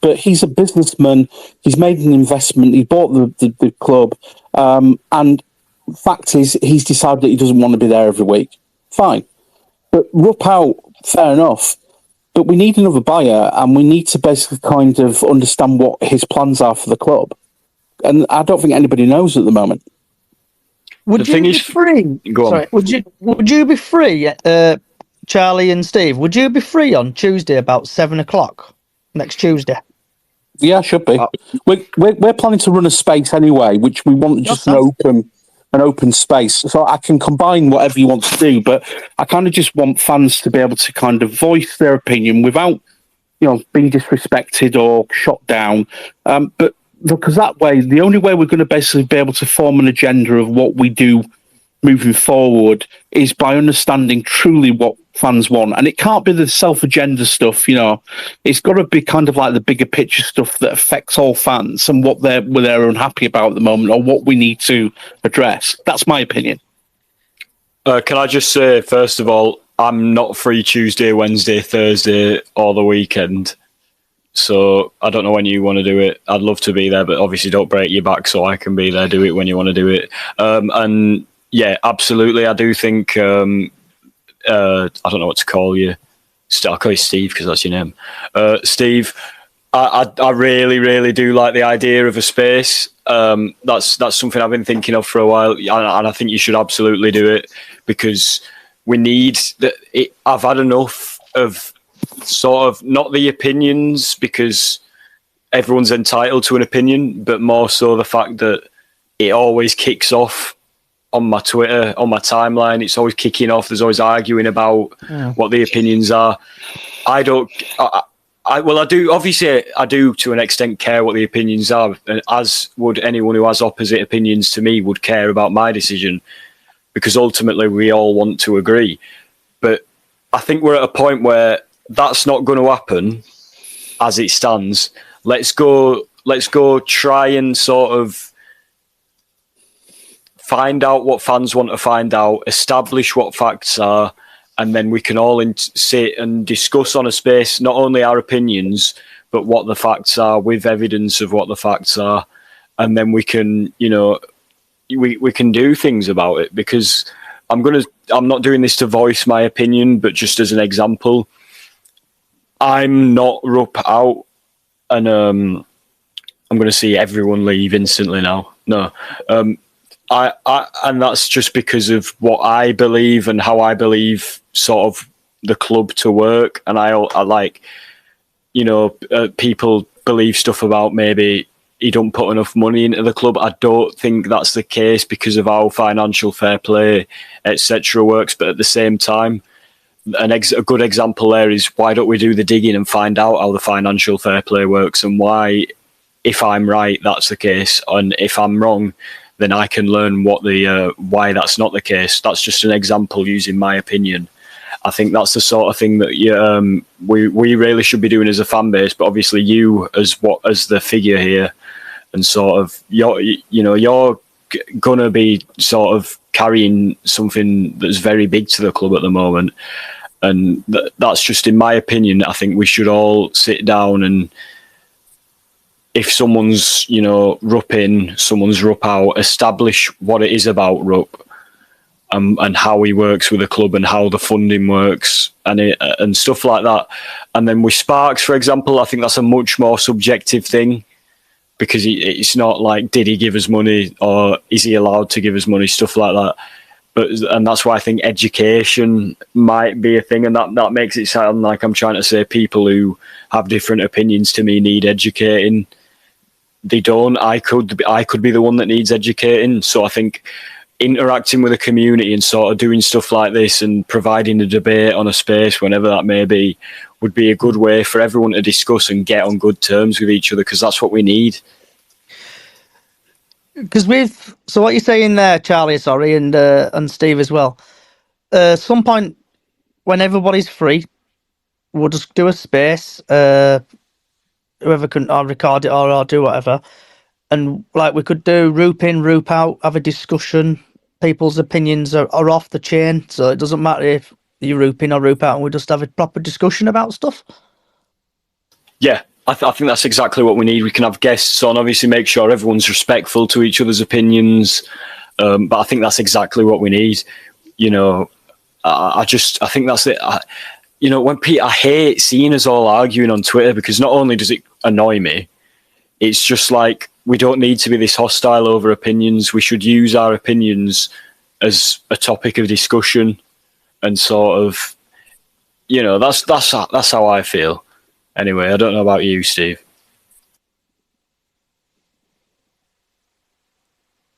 but he's a businessman. He's made an investment. He bought the club, and fact is, he's decided that he doesn't want to be there every week. Fine, but Rupp out, fair enough. But we need another buyer, and we need to basically kind of understand what his plans are for the club. And I don't think anybody knows at the moment. Would you be free? Go on. Sorry, would you be free, Charlie and Steve? Would you be free on Tuesday about 7:00 next Tuesday? Yeah, should be. We're planning to run a space anyway, which we want just an open space, so I can combine whatever you want to do. But I kind of just want fans to be able to kind of voice their opinion without, being disrespected or shot down. But because that way, the only way we're going to basically be able to form an agenda of what we do moving forward is by understanding truly what fans want. And it can't be the self-agenda stuff, It's got to be kind of like the bigger picture stuff that affects all fans and what they're unhappy about at the moment, or what we need to address. That's my opinion. Can I just say, first of all, I'm not free Tuesday, Wednesday, Thursday, or the weekend. So I don't know when you want to do it. I'd love to be there, but obviously don't break your back so I can be there. Do it when you want to do it. And yeah, absolutely. I do think, I don't know what to call you. I'll call you Steve because that's your name. Steve, I really, really do like the idea of a space. That's something I've been thinking of for a while. And I think you should absolutely do it, because we need I've had enough of sort of not the opinions, because everyone's entitled to an opinion, but more so the fact that it always kicks off on my Twitter, on my timeline. It's always kicking off. There's always arguing about what the opinions are. I do, obviously I do to an extent care what the opinions are, as would anyone who has opposite opinions to me would care about my decision, because ultimately we all want to agree. But I think we're at a point where that's not going to happen as it stands. Let's go try and sort of find out what fans want to find out, establish what facts are, and then we can all sit and discuss on a space not only our opinions, but what the facts are, with evidence of what the facts are. And then we can, we can do things about it, because I'm not doing this to voice my opinion, but just as an example. I'm not Rupp out, and I'm going to see everyone leave instantly now. No, I and that's just because of what I believe and how I believe sort of the club to work. And I like, people believe stuff about maybe he don't put enough money into the club. I don't think that's the case because of how financial fair play, etc. works. But at the same time, a good example there is, why don't we do the digging and find out how the financial fair play works, and why, if I'm right, that's the case, and if I'm wrong, then I can learn why that's not the case. That's just an example using my opinion. I think that's the sort of thing that we really should be doing as a fan base. But obviously, you as the figure here, and sort of you're gonna be sort of carrying something that's very big to the club at the moment, and that's just, in my opinion, I think we should all sit down, and if someone's Rupp in, someone's Rupp out, establish what it is about Rupp, and how he works with the club and how the funding works and stuff like that. And then with Sparks, for example, I think that's a much more subjective thing, because it's not like, did he give us money or is he allowed to give us money, stuff like that. And that's why I think education might be a thing, and that makes it sound like I'm trying to say people who have different opinions to me need educating. They don't. I could be the one that needs educating. So I think interacting with the community and sort of doing stuff like this and providing a debate on a space, whenever that may be, would be a good way for everyone to discuss and get on good terms with each other, because that's what we need. Because so what you're saying there, Charlie, sorry, and Steve as well. Some point when everybody's free, we'll just do a space. Whoever can, I'll record it or I'll do whatever, and like we could do Roop in, Roop out, have a discussion, people's opinions are off the chain, so it doesn't matter if you roop in or roop out, and we just have a proper discussion about stuff. Yeah, I think that's exactly what we need. We can have guests on, obviously make sure everyone's respectful to each other's opinions, but I think that's exactly what we need. You know, I think that's it. I hate seeing us all arguing on Twitter, because not only does it annoy me, it's just like, we don't need to be this hostile over opinions. We should use our opinions as a topic of discussion, and sort of, that's how I feel. Anyway, I don't know about you, Steve.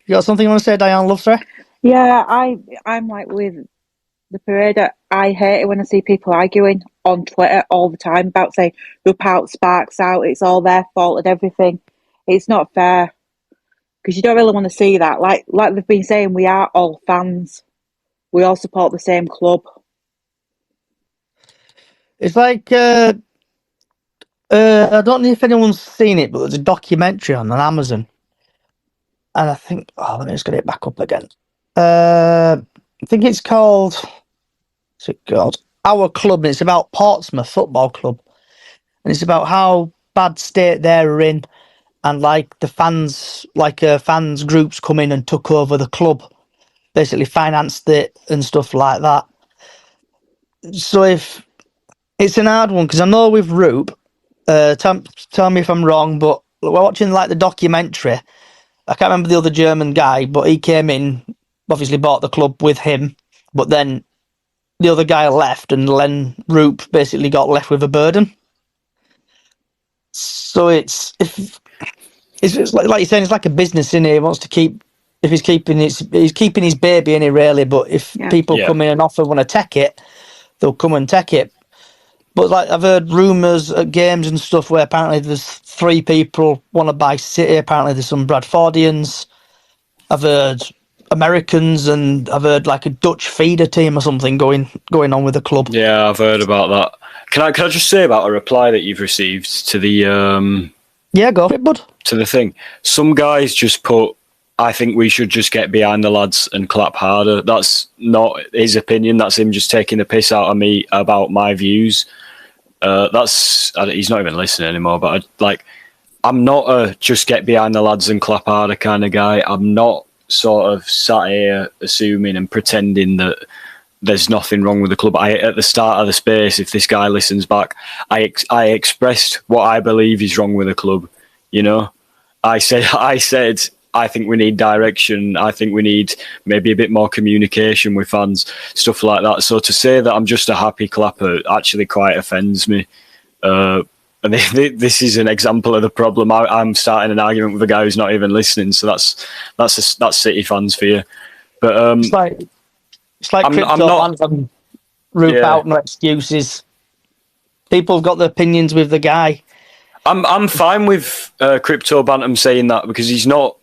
You got something you want to say, Diane Lovestory? Yeah, I'm like with the parade. I hate it when I see people arguing on Twitter all the time about saying "roop out, sparks out," it's all their fault and everything. It's not fair, because you don't really want to see that. Like they've been saying, we are all fans. We all support the same club. It's like, I don't know if anyone's seen it, but there's a documentary on Amazon. And I think, let me just get it back up again. I think it's called, what's it called? Our Club, and it's about Portsmouth Football Club. And it's about how bad state they're in, and like the fans, fans groups come in and took over the club, basically financed it and stuff like that. So if it's an hard one, because I know with Roop, tell me if I'm wrong, but we're watching like the documentary. I can't remember the other German guy, but he came in, obviously bought the club with him, but then the other guy left, and Len Roop basically got left with a burden. So it's like you're saying, it's like a business, innit? He wants to keep, if he's keeping his baby, innit, really. But if people come in and offer want to take it, they'll come and take it. But like, I've heard rumours at games and stuff where apparently there's 3 people want to buy City. Apparently there's some Bradfordians. I've heard Americans, and I've heard like a Dutch feeder team or something going on with the club. Yeah, I've heard about that. Can I just say about a reply that you've received to the Yeah, go for it, bud. to the thing? Some guys just put, I think we should just get behind the lads and clap harder. That's not his opinion. That's him just taking the piss out of me about my views. He's not even listening anymore. But I'm not a just get behind the lads and clap harder kind of guy. I'm not sort of sat here assuming and pretending that there's nothing wrong with the club. At the start of the space, if this guy listens back, I expressed what I believe is wrong with the club. You know, I said I think we need direction. I think we need maybe a bit more communication with fans, stuff like that. So to say that I'm just a happy clapper actually quite offends me. And this is an example of the problem. I'm starting an argument with a guy who's not even listening. So that's City fans for you. But it's like crypto fans roop out, no excuses. People have got their opinions with the guy. I'm fine with Crypto Bantam saying that, because he's not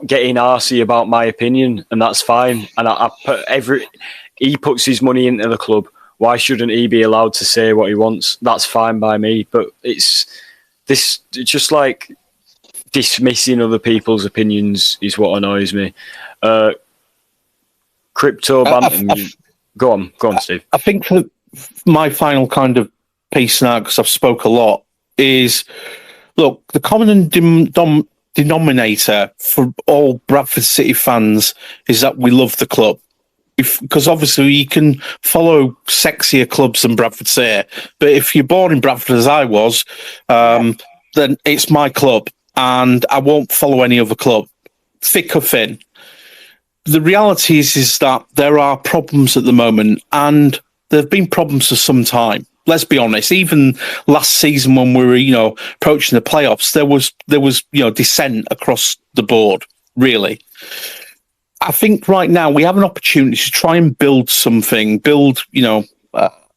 getting arsey about my opinion, and that's fine. And he puts his money into the club. Why shouldn't he be allowed to say what he wants? That's fine by me. But it's just like dismissing other people's opinions is what annoys me. Crypto Bantam, go on, Steve. I think that my final kind of piece now, because I've spoke a lot, is look, the common denominator for all Bradford City fans is that we love the club. Because obviously you can follow sexier clubs than Bradford City, but if you're born in Bradford as I was, then it's my club, and I won't follow any other club, thick or thin. The reality is that there are problems at the moment, and there have been problems for some time. Let's be honest. Even last season, when we were, approaching the playoffs, there was, dissent across the board. Really, I think right now we have an opportunity to try and build something,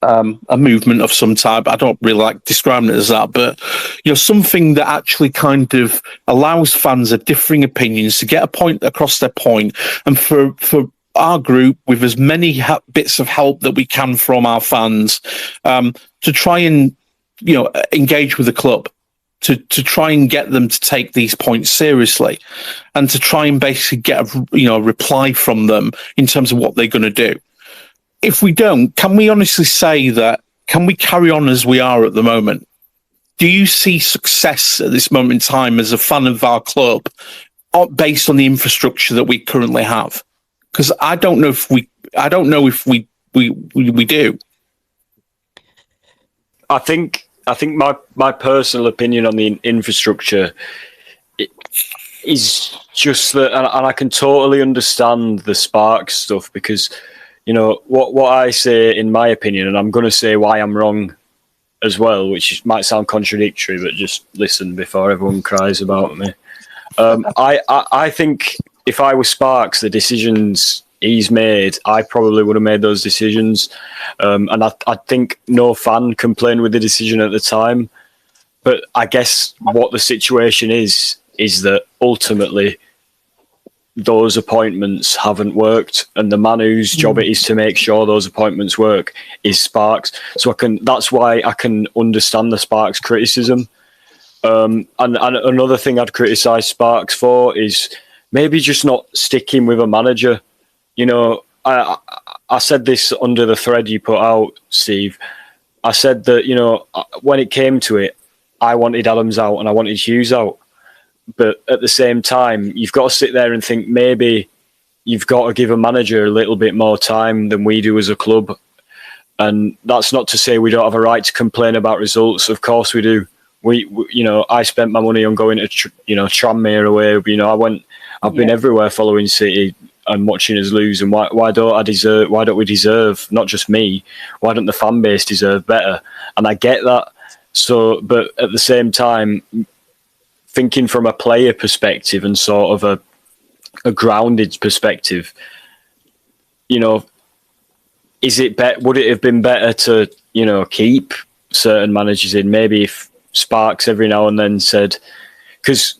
a movement of some type. I don't really like describing it as that, but something that actually kind of allows fans of differing opinions to get a point across their point, and for our group, with as many bits of help that we can from our fans, to try and engage with the club. to try and get them to take these points seriously, and to try and basically get a reply from them in terms of what they're going to do. If we don't, can we honestly say that? Can we carry on as we are at the moment? Do you see success at this moment in time as a fan of our club based on the infrastructure that we currently have? Because I don't know if we do. I think my personal opinion on the infrastructure is just that, and I can totally understand the Sparks stuff, because what I say in my opinion, and I'm going to say why I'm wrong as well, which might sound contradictory, but just listen before everyone cries about me. I think if I was Sparks, the decisions he's made, I probably would have made those decisions. And I think no fan complained with the decision at the time. But I guess what the situation is that ultimately those appointments haven't worked, and the man whose job it is to make sure those appointments work is Sparks. So that's why I can understand the Sparks criticism. And another thing I'd criticise Sparks for is maybe just not sticking with a manager. I said this under the thread you put out, Steve. I said that, when it came to it, I wanted Adams out and I wanted Hughes out. But at the same time, you've got to sit there and think maybe you've got to give a manager a little bit more time than we do as a club. And that's not to say we don't have a right to complain about results. Of course we do. I spent my money on going to, Tranmere away. I've been everywhere following City and watching us lose. And why don't we deserve, not just me, why don't the fan base deserve better? And I get that. So, but at the same time, thinking from a player perspective and sort of a grounded perspective, would it have been better to, keep certain managers in? Maybe if Sparks every now and then said, because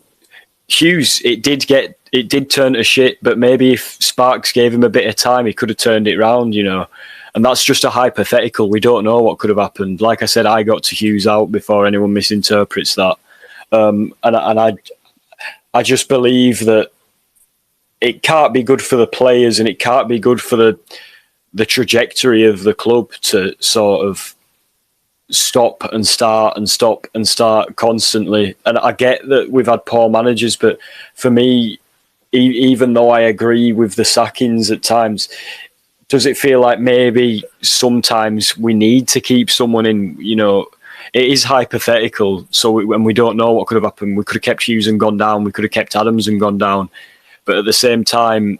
Hughes, it did turn to shit, but maybe if Sparks gave him a bit of time, he could have turned it round, and that's just a hypothetical. We don't know what could have happened. Like I said, I got to Hughes out before anyone misinterprets that. And I just believe that it can't be good for the players, and it can't be good for the trajectory of the club to sort of stop and start constantly. And I get that we've had poor managers, but for me, even though I agree with the sackings at times, does it feel like maybe sometimes we need to keep someone in? It is hypothetical, when we don't know what could have happened. We could have kept Hughes and gone down. We could have kept Adams and gone down. But at the same time,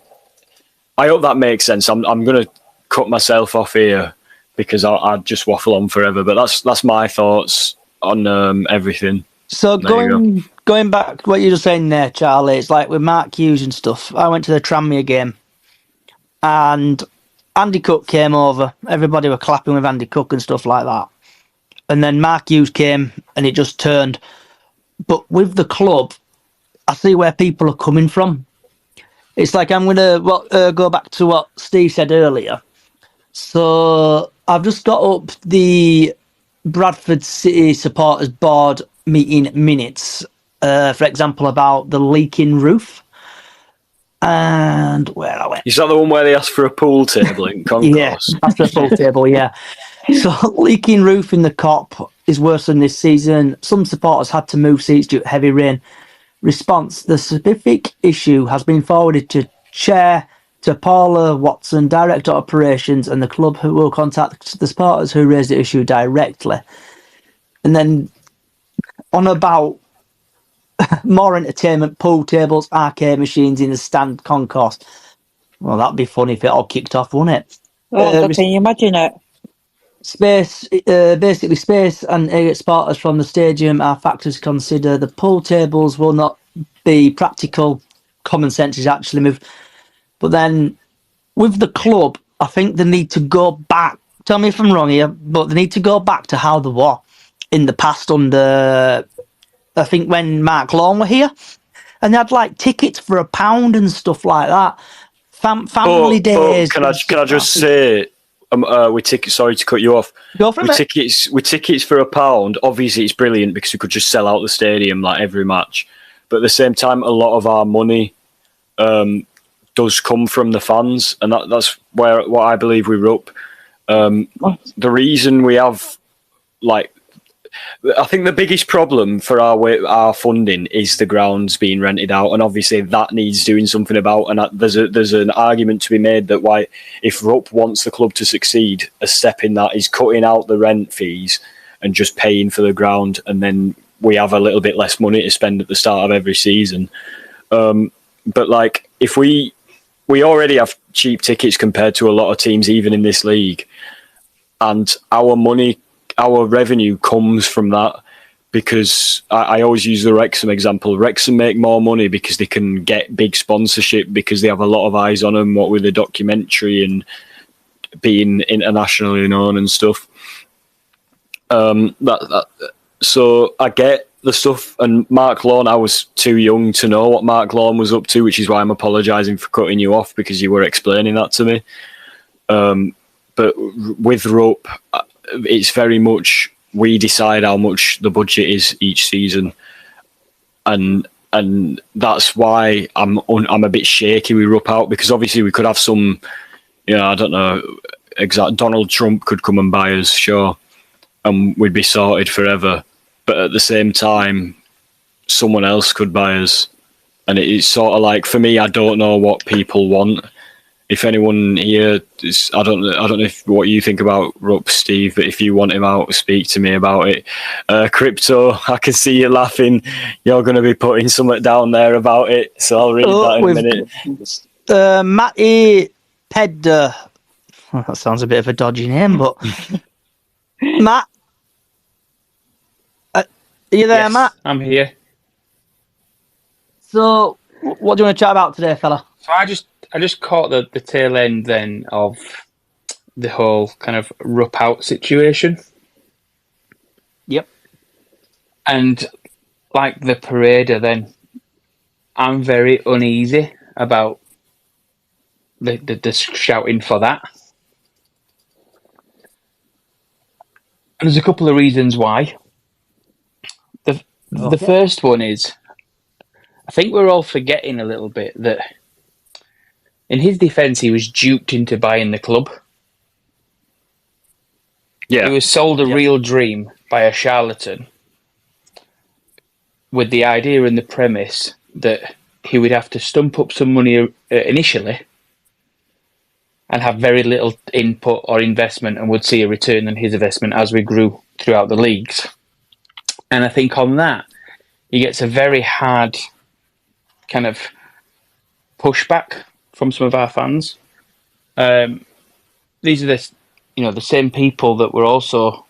I hope that makes sense. I'm going to cut myself off here because I'd just waffle on forever. But that's my thoughts on everything. So going back to what you were saying there, Charlie, it's like with Mark Hughes and stuff. I went to the Tranmere game, and Andy Cook came over. Everybody were clapping with Andy Cook and stuff like that. And then Mark Hughes came, and it just turned. But with the club, I see where people are coming from. It's like I'm going to go back to what Steve said earlier. So I've just got up the Bradford City Supporters Board meeting minutes, for example, about the leaking roof. And where I went. Is that the one where they asked for a pool table in Concourse? Yeah, after a pool table, yeah. So leaking roof in the Cop is worse than this season. Some supporters had to move seats due to heavy rain. Response: the specific issue has been forwarded to Chair, to Paula Watson, Director of Operations, and the club, who will contact the supporters who raised the issue directly. And then on about more entertainment, pool tables, arcade machines in the stand concourse. Well, that'd be funny if it all kicked off, wouldn't it? Can you imagine it? Space, basically space and supporters from the stadium are factors to consider. The pool tables will not be practical. Common sense is actually moved. But then with the club, I think they need to go back. Tell me if I'm wrong here, but they need to go back to how they were in the past under, I think when Mark Lawn were here, and they had like tickets for £1 and stuff like that. Family days. Can I just say, with tickets. Sorry to cut you off. Go for it, With mate. tickets for £1, obviously it's brilliant because we could just sell out the stadium like every match. But at the same time, a lot of our money does come from the fans, and that's what I believe we Rupp. The reason we have, like, I think the biggest problem for our funding is the grounds being rented out, and obviously that needs doing something about. And there's an argument to be made that why, if Rupp wants the club to succeed, a step in that is cutting out the rent fees and just paying for the ground, and then we have a little bit less money to spend at the start of every season. But like, if we already have cheap tickets compared to a lot of teams, even in this league, and our revenue comes from that, because I always use the Wrexham example. Wrexham make more money because they can get big sponsorship, because they have a lot of eyes on them, what with the documentary and being internationally known and stuff. So I get the stuff, and Mark Lawn, I was too young to know what Mark Lawn was up to, which is why I'm apologising for cutting you off, because you were explaining that to me. But with Rupp, it's very much we decide how much the budget is each season, and that's why I'm a bit shaky with Rupp out, because obviously we could have some, I don't know, Donald Trump could come and buy us, sure, and we'd be sorted forever. But at the same time, someone else could buy us, and it's sort of like, for me, I don't know what people want. If anyone here is, I don't know if what you think about Rupp, Steve, but if you want him out, speak to me about it. Crypto, I can see you laughing. You're going to be putting something down there about it, so I'll read that in a minute. Matty Ped. That sounds a bit of a dodgy name, but Matt, are you there, Yes, Matt? I'm here. So, what do you want to chat about today, fella? So I just caught the tail end then of the whole kind of Rupp out situation. Yep. And like the parader then, I'm very uneasy about the shouting for that. And there's a couple of reasons why. The first one is, I think we're all forgetting a little bit that in his defence, he was duped into buying the club. Yeah. He was sold a real dream by a charlatan with the idea and the premise that he would have to stump up some money initially and have very little input or investment, and would see a return on his investment as we grew throughout the leagues. And I think on that, he gets a very hard kind of pushback from some of our fans. These are the same people that were also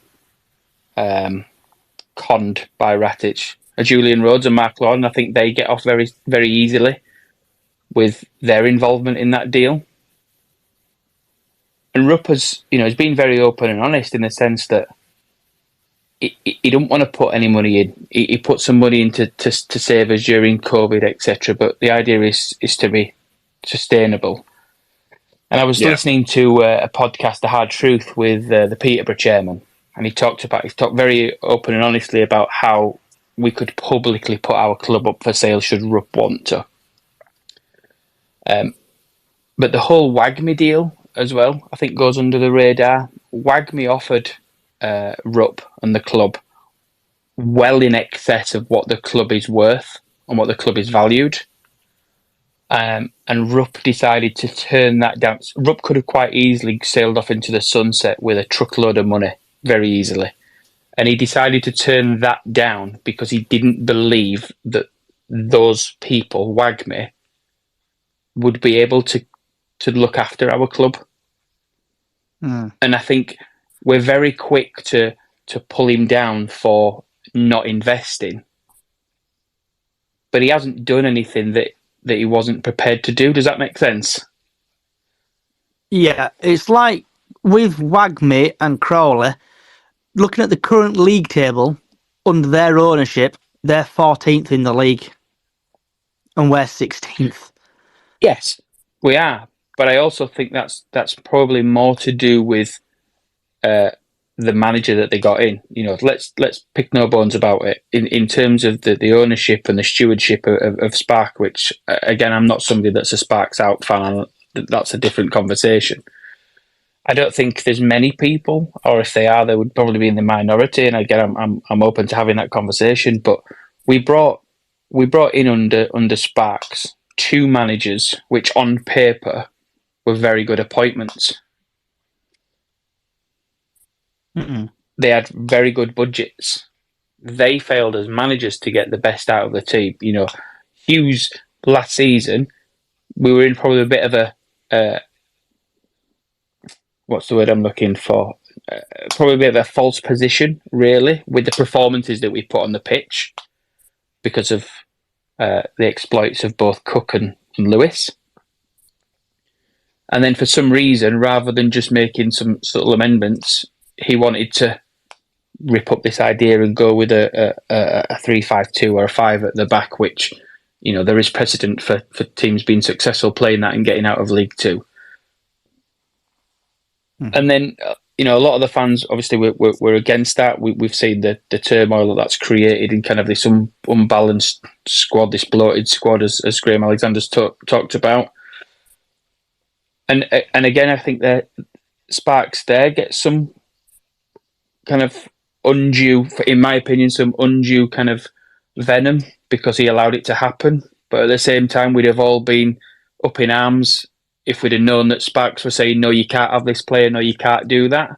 conned by Ratic. Julian Rhodes and Mark Lawn, I think they get off very, very easily with their involvement in that deal. And Rupp has been very open and honest in the sense that he don't want to put any money in. He put some money in to save us during COVID, etc. But the idea is to be sustainable. And I was listening to a podcast, The Hard Truth, with the Peterborough chairman, and he talked very open and honestly about how we could publicly put our club up for sale should Rupp want to. But the whole WAGMI deal as well, I think, goes under the radar. WAGMI offered Rupp and the club well in excess of what the club is worth and what the club is valued. And Rupp decided to turn that down. Rupp could have quite easily sailed off into the sunset with a truckload of money very easily. And he decided to turn that down because he didn't believe that those people, WAGMI, would be able to look after our club. And I think we're very quick to pull him down for not investing. But he hasn't done anything that he wasn't prepared to do. Does that make sense? Yeah, it's like with WAGMI and Crawley, looking at the current league table, under their ownership, they're 14th in the league. And we're 16th. Yes, we are. but I also think that's probably more to do with the manager that they got in. Let's pick no bones about it. In terms of the ownership and the stewardship of Spark, which again, I'm not somebody that's a Sparks out fan. That's a different conversation. I don't think there's many people, or if they are, they would probably be in the minority. And again, I'm open to having that conversation. But we brought in under Sparks 2 managers, which on paper were very good appointments. Mm-mm. They had very good budgets. They failed as managers to get the best out of the team. Hughes last season, we were in probably a bit of a what's the word I'm looking for? Probably a bit of a false position, really, with the performances that we put on the pitch because of the exploits of both Cook and Lewis. And then for some reason, rather than just making some subtle amendments, he wanted to rip up this idea and go with a 3-5-2 or a 5 at the back, which, there is precedent for teams being successful playing that and getting out of League Two. And then, a lot of the fans, obviously, we're against that. We've seen the turmoil that's created in kind of this unbalanced squad, this bloated squad, as Graham Alexander's talked about. And again, I think that Sparks there gets some kind of undue, in my opinion, some undue kind of venom because he allowed it to happen. But at the same time, we'd have all been up in arms if we'd have known that Sparks were saying, no, you can't have this player, no, you can't do that,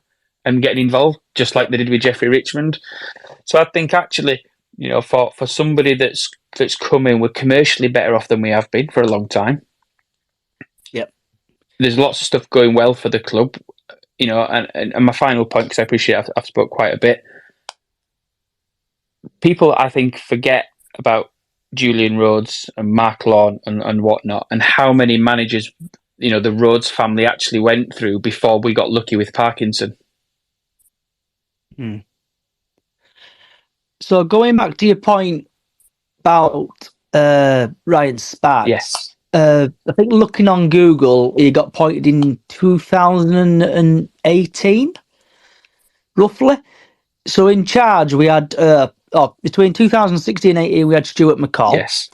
and getting involved, just like they did with Jeffrey Richmond. So I think actually, for somebody that's come in, we're commercially better off than we have been for a long time. Yep. There's lots of stuff going well for the club, and my final point, because I appreciate I've spoke quite a bit. People, I think, forget about Julian Rhodes and Mark Lawn and whatnot, and how many managers the Rhodes family actually went through before we got lucky with Parkinson. So going back to your point about Ryan Sparks, Yes. I think looking on Google, he got appointed in 2018, roughly. So in charge, we had between 2016 and 18, we had Stuart McCall. Yes.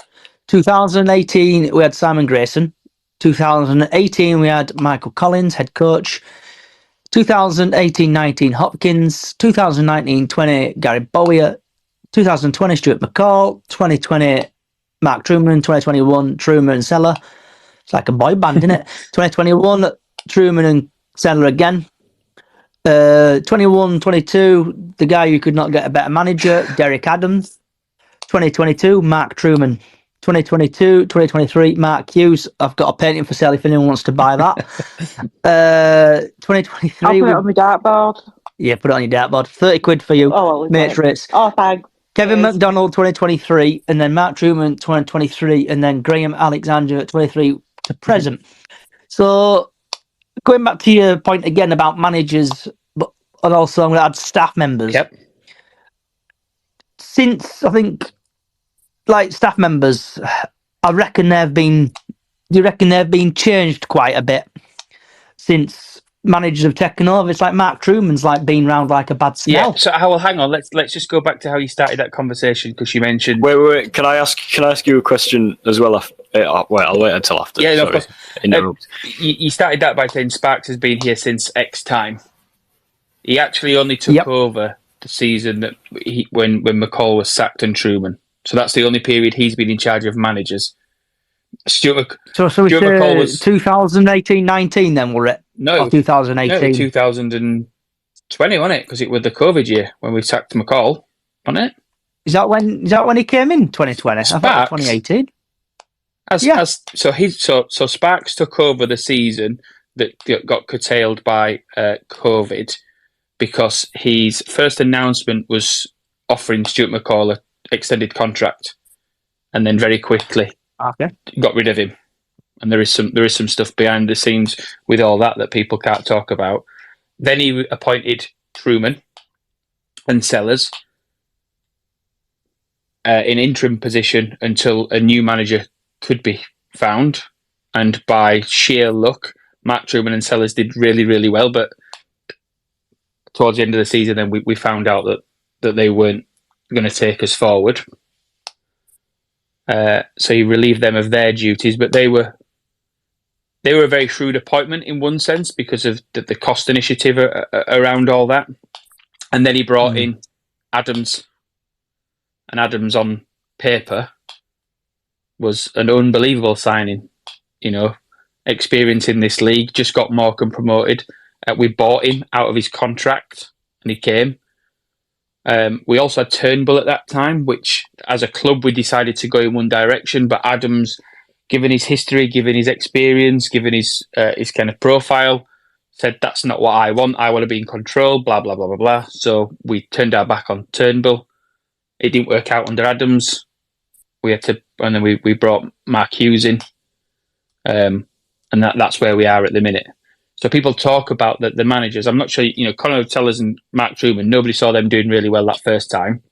2018, we had Simon Grayson. 2018, we had Michael Collins, head coach. 2018-19, Hopkins. 2019-20, Gary Bowyer. 2020, Stuart McCall. 2020, Mark Truman. 2021, Truman and Seller. It's like a boy band, isn't it? 2021, Truman and Seller again. 21-22, the guy who could not get a better manager, Derek Adams. 2022, Mark Truman. 2022-2023, Mark Hughes. I've got a painting for sale if anyone wants to buy that. 2023. I'll put it on my dartboard. Yeah, put it on your dartboard. 30 quid for you. Oh, Mates rates. Oh, thanks. Kevin Cheers. McDonald, 2023, and then Mark Truman, 2023, and then Graham Alexander, 23 to present. So, going back to your point again about managers, but and also I'm going to add staff members. Yep. Since, I think, like staff members, I reckon they've been changed quite a bit since managers have taken over. It's like Mark Truman's like been round like a bad smell. Yeah. So, hang on. Let's just go back to how you started that conversation, because you mentioned. Wait. Can I ask you a question as well? Wait, I'll wait until after. Yeah, no, sorry. of course. Interrupt. You started that by saying Sparks has been here since X time. He actually only took over the season that when McCall was sacked and Truman. So that's the only period he's been in charge of managers. Stuart So we Stuart McCall say was 2018-19 then, were it? no Or 2018? No, 2020, wasn't it? Because it was the COVID year when we sacked McCall, wasn't it? Is that when he came in 2020? I thought it was 2018. So Sparks took over the season that got curtailed by COVID, because his first announcement was offering Stuart McCall an extended contract, and then very quickly got rid of him. And there is some stuff behind the scenes with all that people can't talk about. Then he appointed Truman and Sellers in interim position until a new manager could be found, and by sheer luck, Mark Truman and Sellers did really, really well. But towards the end of the season, then we found out that they weren't going to take us forward. So he relieved them of their duties, but they were a very shrewd appointment in one sense because of the cost initiative around all that. And then he brought in Adams, and Adams on paper was an unbelievable signing. You know, experience in this league, just got Morecambe promoted. We bought him out of his contract, and he came. We also had Turnbull at that time, which as a club we decided to go in one direction, but Adams, given his history, given his experience, given his kind of profile, said that's not what I want. I want to be in control, blah, blah, blah, blah, blah. So we turned our back on Turnbull. It didn't work out under Adams. And then we brought Mark Hughes in. And that's where we are at the minute. So people talk about the managers. I'm not sure, Conor Tellers and Mark Truman, nobody saw them doing really well that first time.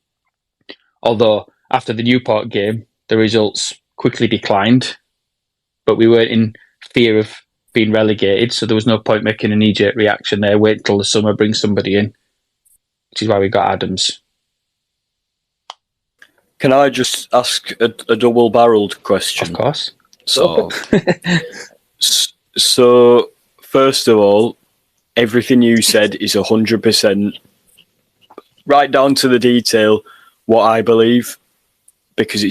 Although after the Newport game, the results quickly declined. But we weren't in fear of being relegated, so there was no point making a knee-jerk reaction there. Wait until the summer, bring somebody in, which is why we got Adams. Can I just ask a double-barreled question? Of course. So, so first of all, everything you said is 100% right down to the detail what I believe, because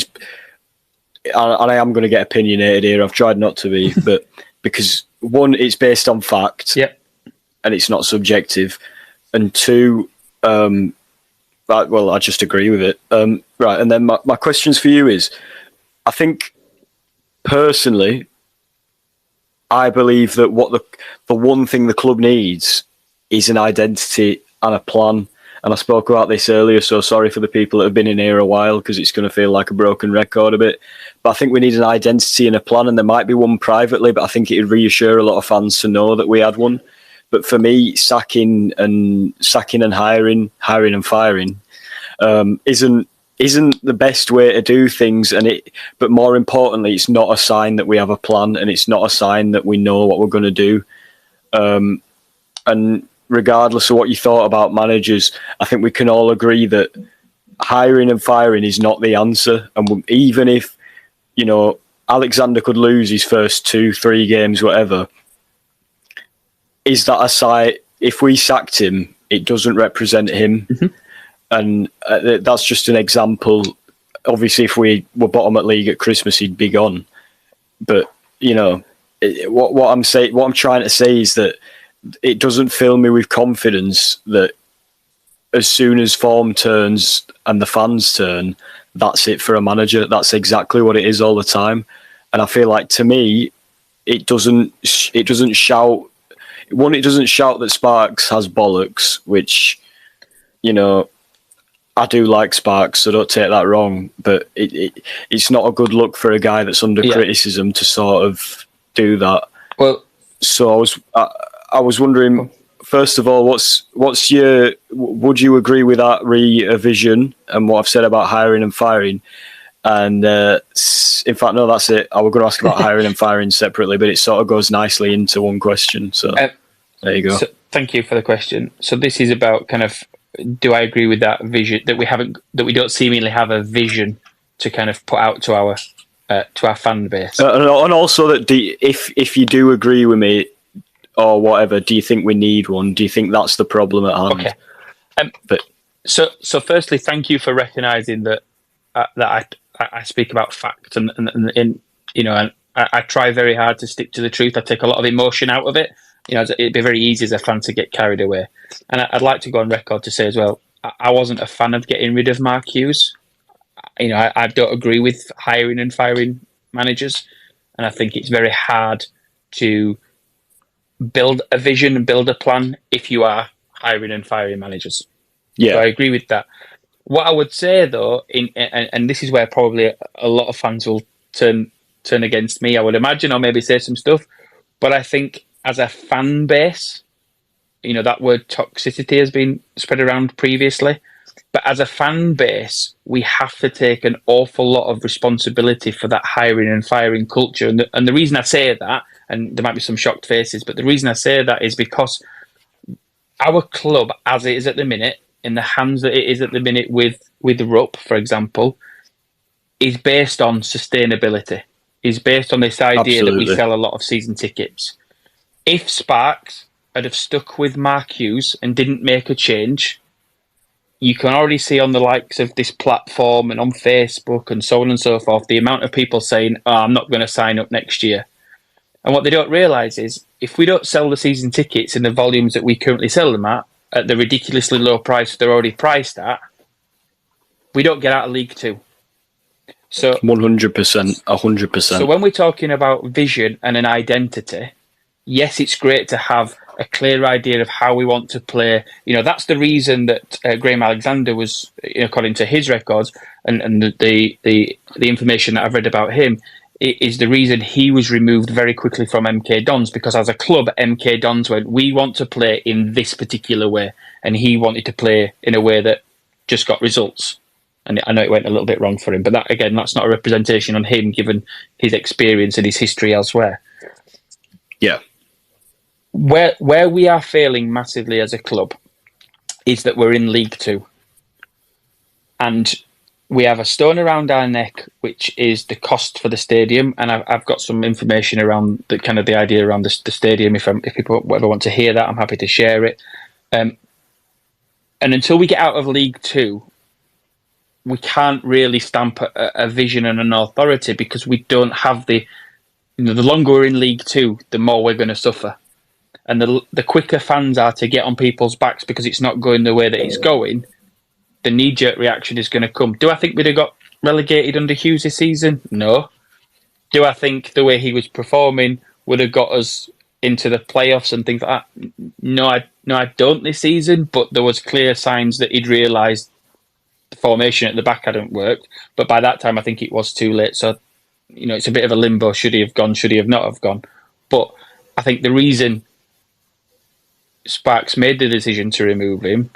and I am going to get opinionated here. I've tried not to be, but because one, it's based on fact, yep, and it's not subjective, and two, I just agree with it. Right, and then my questions for you is, I think personally, I believe that what the one thing the club needs is an identity and a plan. And I spoke about this earlier, so sorry for the people that have been in here a while because it's going to feel like a broken record a bit. But I think we need an identity and a plan, and there might be one privately, but I think it would reassure a lot of fans to know that we had one. But for me, sacking and hiring and firing isn't the best way to do things. But more importantly, it's not a sign that we have a plan, and it's not a sign that we know what we're going to do. And regardless of what you thought about managers, I think we can all agree that hiring and firing is not the answer. And even if, Alexander could lose his first 2-3 games, whatever, is that a sign? If we sacked him, it doesn't represent him. Mm-hmm. And that's just an example. Obviously, if we were bottom at league at Christmas, he'd be gone. But, what I'm trying to say is that it doesn't fill me with confidence that as soon as form turns and the fans turn, that's it for a manager. That's exactly what it is all the time. And I feel like, to me, it doesn't shout. One, it doesn't shout that Sparks has bollocks, which, I do like Sparks, so don't take that wrong. But it's not a good look for a guy that's under criticism to sort of do that. Well, so I was wondering, first of all, would you agree with that revision and what I've said about hiring and firing? And in fact, no, that's it. I was going to ask about hiring and firing separately, but it sort of goes nicely into one question. So there you go. So, thank you for the question. So this is about kind of, do I agree with that vision that we don't seemingly have a vision to kind of put out to our fan base, and also that if you do agree with me, or whatever, do you think we need one? Do you think that's the problem at hand? Okay. So firstly, thank you for recognising that I speak about fact, and I try very hard to stick to the truth. I take a lot of emotion out of it. It'd be very easy as a fan to get carried away. And I'd like to go on record to say as well, I wasn't a fan of getting rid of Mark Hughes. I don't agree with hiring and firing managers, and I think it's very hard to build a vision and build a plan if you are hiring and firing managers. Yeah, so I agree with that. What I would say though, and this is where probably a lot of fans will turn against me, I would imagine, or maybe say some stuff. But I think as a fan base, that word toxicity has been spread around previously. But as a fan base, we have to take an awful lot of responsibility for that hiring and firing culture. And the reason I say that, and there might be some shocked faces, but the reason I say that is because our club, as it is at the minute, in the hands that it is at the minute with Rupp, for example, is based on sustainability. Is based on this idea that we Absolutely. sell a lot of season tickets. If Sparks had have stuck with Mark Hughes and didn't make a change, you can already see on the likes of this platform and on Facebook and so on and so forth, the amount of people saying, "Oh, I'm not going to sign up next year." And what they don't realise is, if we don't sell the season tickets in the volumes that we currently sell them at the ridiculously low price they're already priced at, we don't get out of League Two. So 100%, 100%. So when we're talking about vision and an identity, yes, it's great to have a clear idea of how we want to play. That's the reason that Graham Alexander was, according to his records and the information that I've read about him, is the reason he was removed very quickly from MK Dons, because as a club, MK Dons went, we want to play in this particular way, and he wanted to play in a way that just got results. And I know it went a little bit wrong for him, but that's not a representation on him, given his experience and his history elsewhere. Yeah. Where we are failing massively as a club is that we're in League Two. And we have a stone around our neck, which is the cost for the stadium. And I've got some information around the idea around the stadium. If people ever want to hear that, I'm happy to share it. And until we get out of League Two, we can't really stamp a vision and an authority, because we don't have the longer we're in League Two, the more we're going to suffer. And the quicker fans are to get on people's backs because it's not going the way that it's going, the knee-jerk reaction is going to come. Do I think we'd have got relegated under Hughes this season? No. Do I think the way he was performing would have got us into the playoffs and things like that? No, I don't this season, but there was clear signs that he'd realised the formation at the back hadn't worked. But by that time, I think it was too late. So, it's a bit of a limbo. Should he have gone? Should he have not have gone? But I think the reason Sparks made the decision to remove him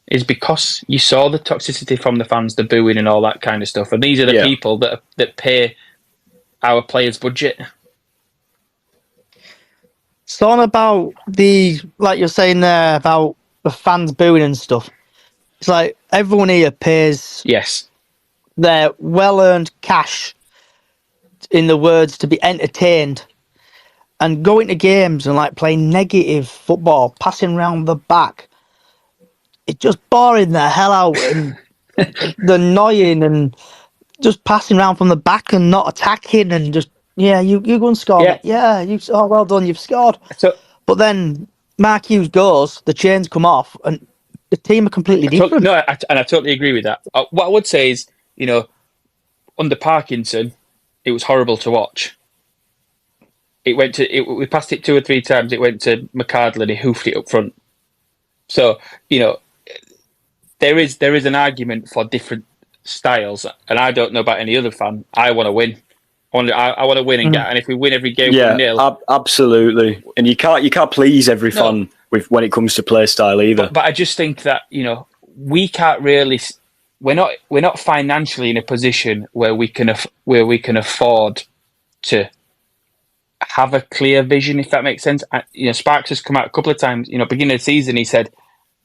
is because you saw the toxicity from the fans, the booing and all that kind of stuff. And these are the people that pay our players' budget. So on about like you're saying there about the fans booing and stuff, it's like everyone here pays their well-earned cash, in the words, to be entertained. And going to games and like playing negative football, passing round the back, it's just boring the hell out and the annoying, and just passing around from the back and not attacking, and just you go and score. Well done, you've scored. But then Mark Hughes goes, the chains come off, and the team are completely different. I totally agree with that. What I would say is, under Parkinson, it was horrible to watch. We passed it 2 or 3 times. It went to McArdle and he hoofed it up front. So, there is an argument for different styles, and I don't know about any other fan. I want to win. I want to win and get. And if we win every game 1-0, absolutely. And you can't please every fan when it comes to play style either. But I just think that we can't really. We're not financially in a position where we can afford to have a clear vision, if that makes sense. Sparks has come out a couple of times. Beginning of the season, he said,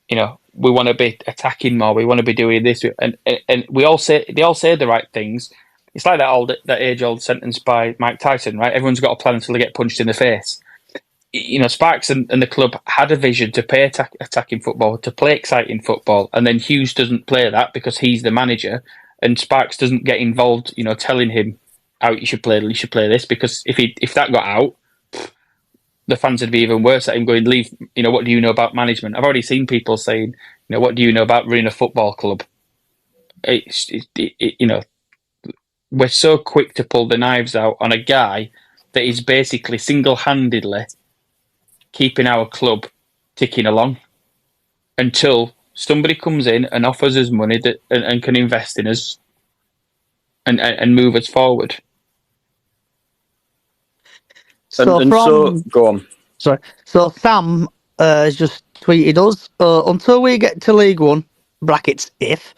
we want to be attacking more. We want to be doing this, and they all say the right things. It's like that age-old sentence by Mike Tyson, right? Everyone's got a plan until they get punched in the face. Sparks and the club had a vision to play attacking football, to play exciting football, and then Hughes doesn't play that because he's the manager, and Sparks doesn't get involved, telling him how you should play this, because if that got out, the fans would be even worse at him going, leave, what do you know about management? I've already seen people saying, what do you know about running a football club? We're so quick to pull the knives out on a guy that is basically single-handedly keeping our club ticking along until somebody comes in and offers us money and can invest in us and move us forward. So go on. Sorry. So Sam has just tweeted us, until we get to League One, brackets if,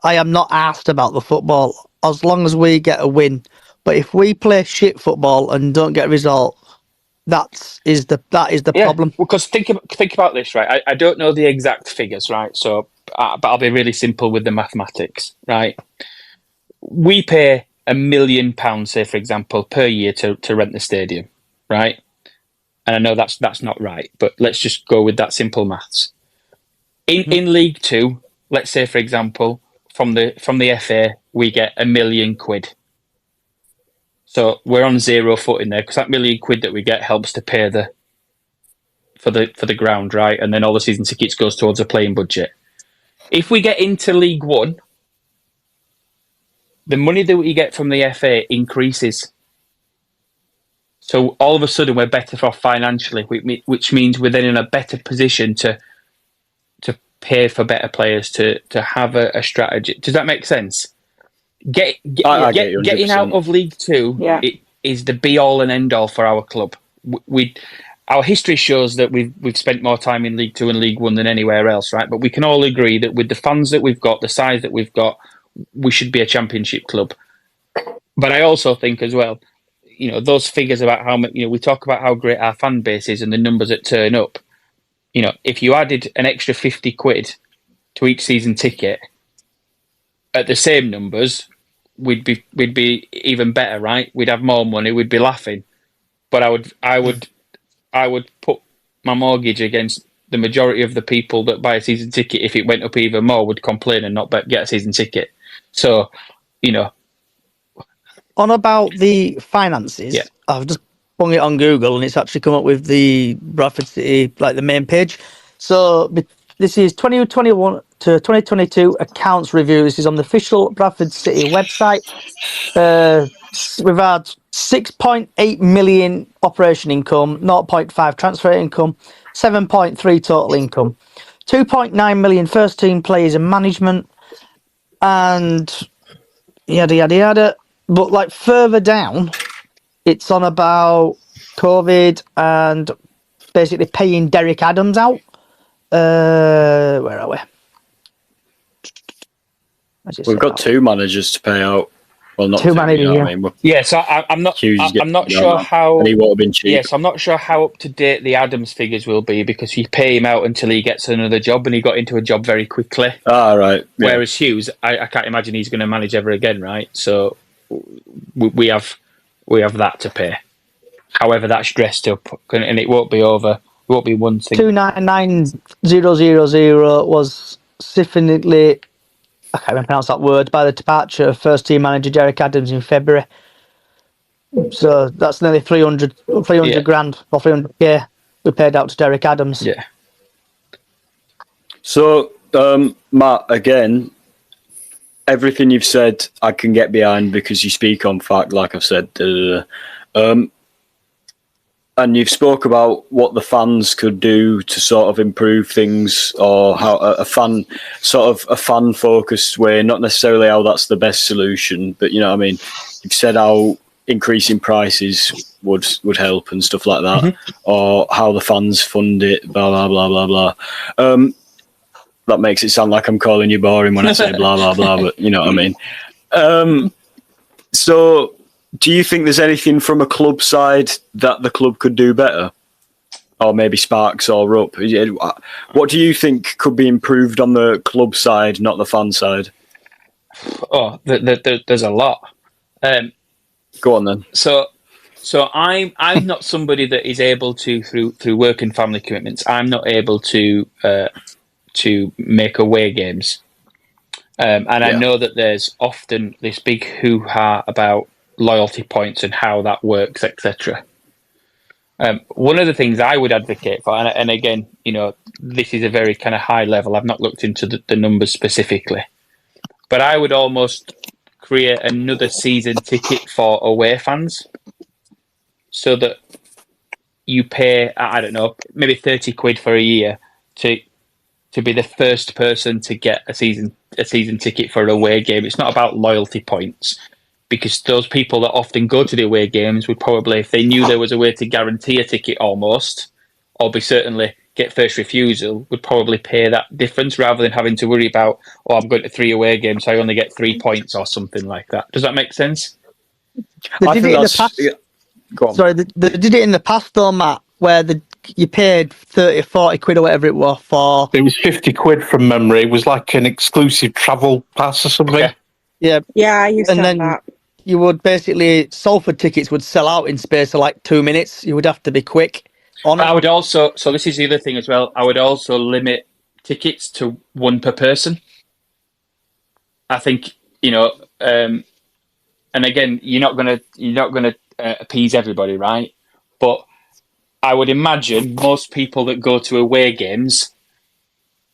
I am not asked about the football as long as we get a win. But if we play shit football and don't get a result, that is the problem. Because think about this, right? I don't know the exact figures, right? So, but I'll be really simple with the mathematics, right? We pay £1 million, say for example, per year to rent the stadium, right? And I know that's not right, but let's just go with that simple maths. In League Two, let's say for example, from the FA, we get £1 million. So we're on 0 footing there because that £1 million that we get helps to pay for the ground, right? And then all the season tickets goes towards a playing budget. If we get into League One, the money that we get from the FA increases. So all of a sudden we're better off financially, which means we're then in a better position to pay for better players, to have a strategy. Does that make sense? Getting out of League Two it is the be all and end all for our club. Our history shows that we've spent more time in League Two and League One than anywhere else, right? But we can all agree that with the fans that we've got, the size that we've got, we should be a championship club. But I also think as well, those figures about how much, we talk about how great our fan base is and the numbers that turn up. If you added an extra £50 to each season ticket at the same numbers, we'd be even better, right? We'd have more money, we'd be laughing. But I would put my mortgage against the majority of the people that buy a season ticket. If it went up even more, would complain and not get a season ticket. So, On about the finances, I've just hung it on Google and it's actually come up with the Bradford City, like the main page. So this is 2021 to 2022 accounts review. This is on the official Bradford City website. We've had 6.8 million operation income, 0.5 transfer income, 7.3 total income, 2.9 million first team players and management, and yada yada yada. But like further down, it's on about COVID and basically paying Derek Adams out. Where are we? We've got 2 managers to pay out. Well, not 2 managers. You know what I mean? So I'm not sure how. And he would have been cheap. Yes, I'm not sure how up to date the Adams figures will be because you pay him out until he gets another job, and he got into a job very quickly. Right. Yeah. Whereas Hughes, I can't imagine he's going to manage ever again, right? So we have that to pay. However, that's dressed up, and it won't be over. It won't be one thing. 299000 was significantly, I can't even pronounce that word, by the departure of first team manager Derek Adams in February. So that's nearly 300 grand or 300k we paid out to Derek Adams. Yeah. So, Matt, again, everything you've said I can get behind because you speak on fact, like I've said. And you've spoke about what the fans could do to sort of improve things, or how a fan-focused way, not necessarily how that's the best solution, but you know what I mean? You've said how increasing prices would help and stuff like that, or how the fans fund it, blah, blah, blah, blah, blah. That makes it sound like I'm calling you boring when I say blah, blah, blah, but you know what I mean? So do you think there's anything from a club side that the club could do better? Or maybe Sparks or Rupp? What do you think could be improved on the club side, not the fan side? Oh, there's a lot. Go on then. So I'm not somebody that is able to, through work and family commitments, I'm not able to make away games. I know that there's often this big hoo-ha about loyalty points and how that works, etc. One of the things I would advocate for, and again, this is a very kind of high level, I've not looked into the numbers specifically, but I would almost create another season ticket for away fans so that you pay, I don't know, maybe £30 for a year to be the first person to get a season ticket for an away game. It's not about loyalty points, because those people that often go to the away games would probably, if they knew there was a way to guarantee a ticket almost, or be certainly get first refusal would probably pay that difference rather than having to worry about, I'm going to 3 away games, so I only get 3 points or something like that. Does that make sense? They I did think it in the that's past. go on. Sorry, they did it in the past though, Matt, where you paid 30, 40 quid or whatever it was for. It was 50 quid from memory. It was like an exclusive travel pass or something. Okay. Yeah, Yeah, I used to and have then that. you would basically Salford tickets would sell out in space of like 2 minutes. You would have to be quick on But it. I would also, so this is the other thing as well, I would also limit tickets to 1 per person. I think, and again, you're not gonna appease everybody, right? But I would imagine most people that go to away games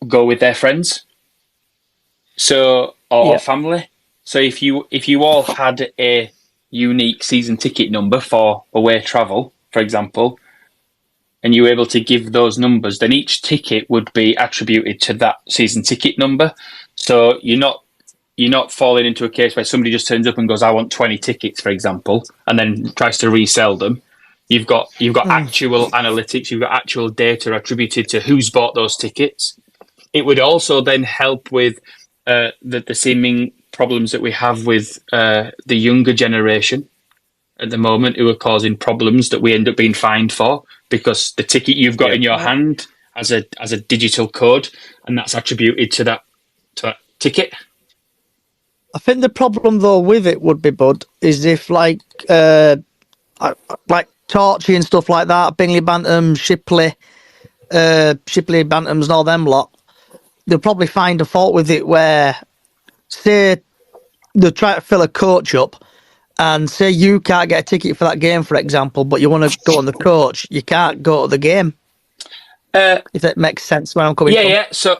go with their friends, or Yeah. family. So if you all had a unique season ticket number for away travel, for example, and you were able to give those numbers, then each ticket would be attributed to that season ticket number. So you're not falling into a case where somebody just turns up and goes, "I want 20 tickets," for example, and then tries to resell them. You've got actual analytics, you've got actual data attributed to who's bought those tickets. It would also then help with the seeming problems that we have with the younger generation at the moment, who are causing problems that we end up being fined for because the ticket you've got in your hand has a digital code, and that's attributed to that ticket. I think the problem though with it would be, Bud, is if like Torchy and stuff like that, Bingley Bantams, Shipley Bantams and all them lot, they'll probably find a fault with it where, say, they'll try to fill a coach up and say you can't get a ticket for that game, for example, but you want to go on the coach, you can't go to the game. If that makes sense where I'm coming from. Yeah. So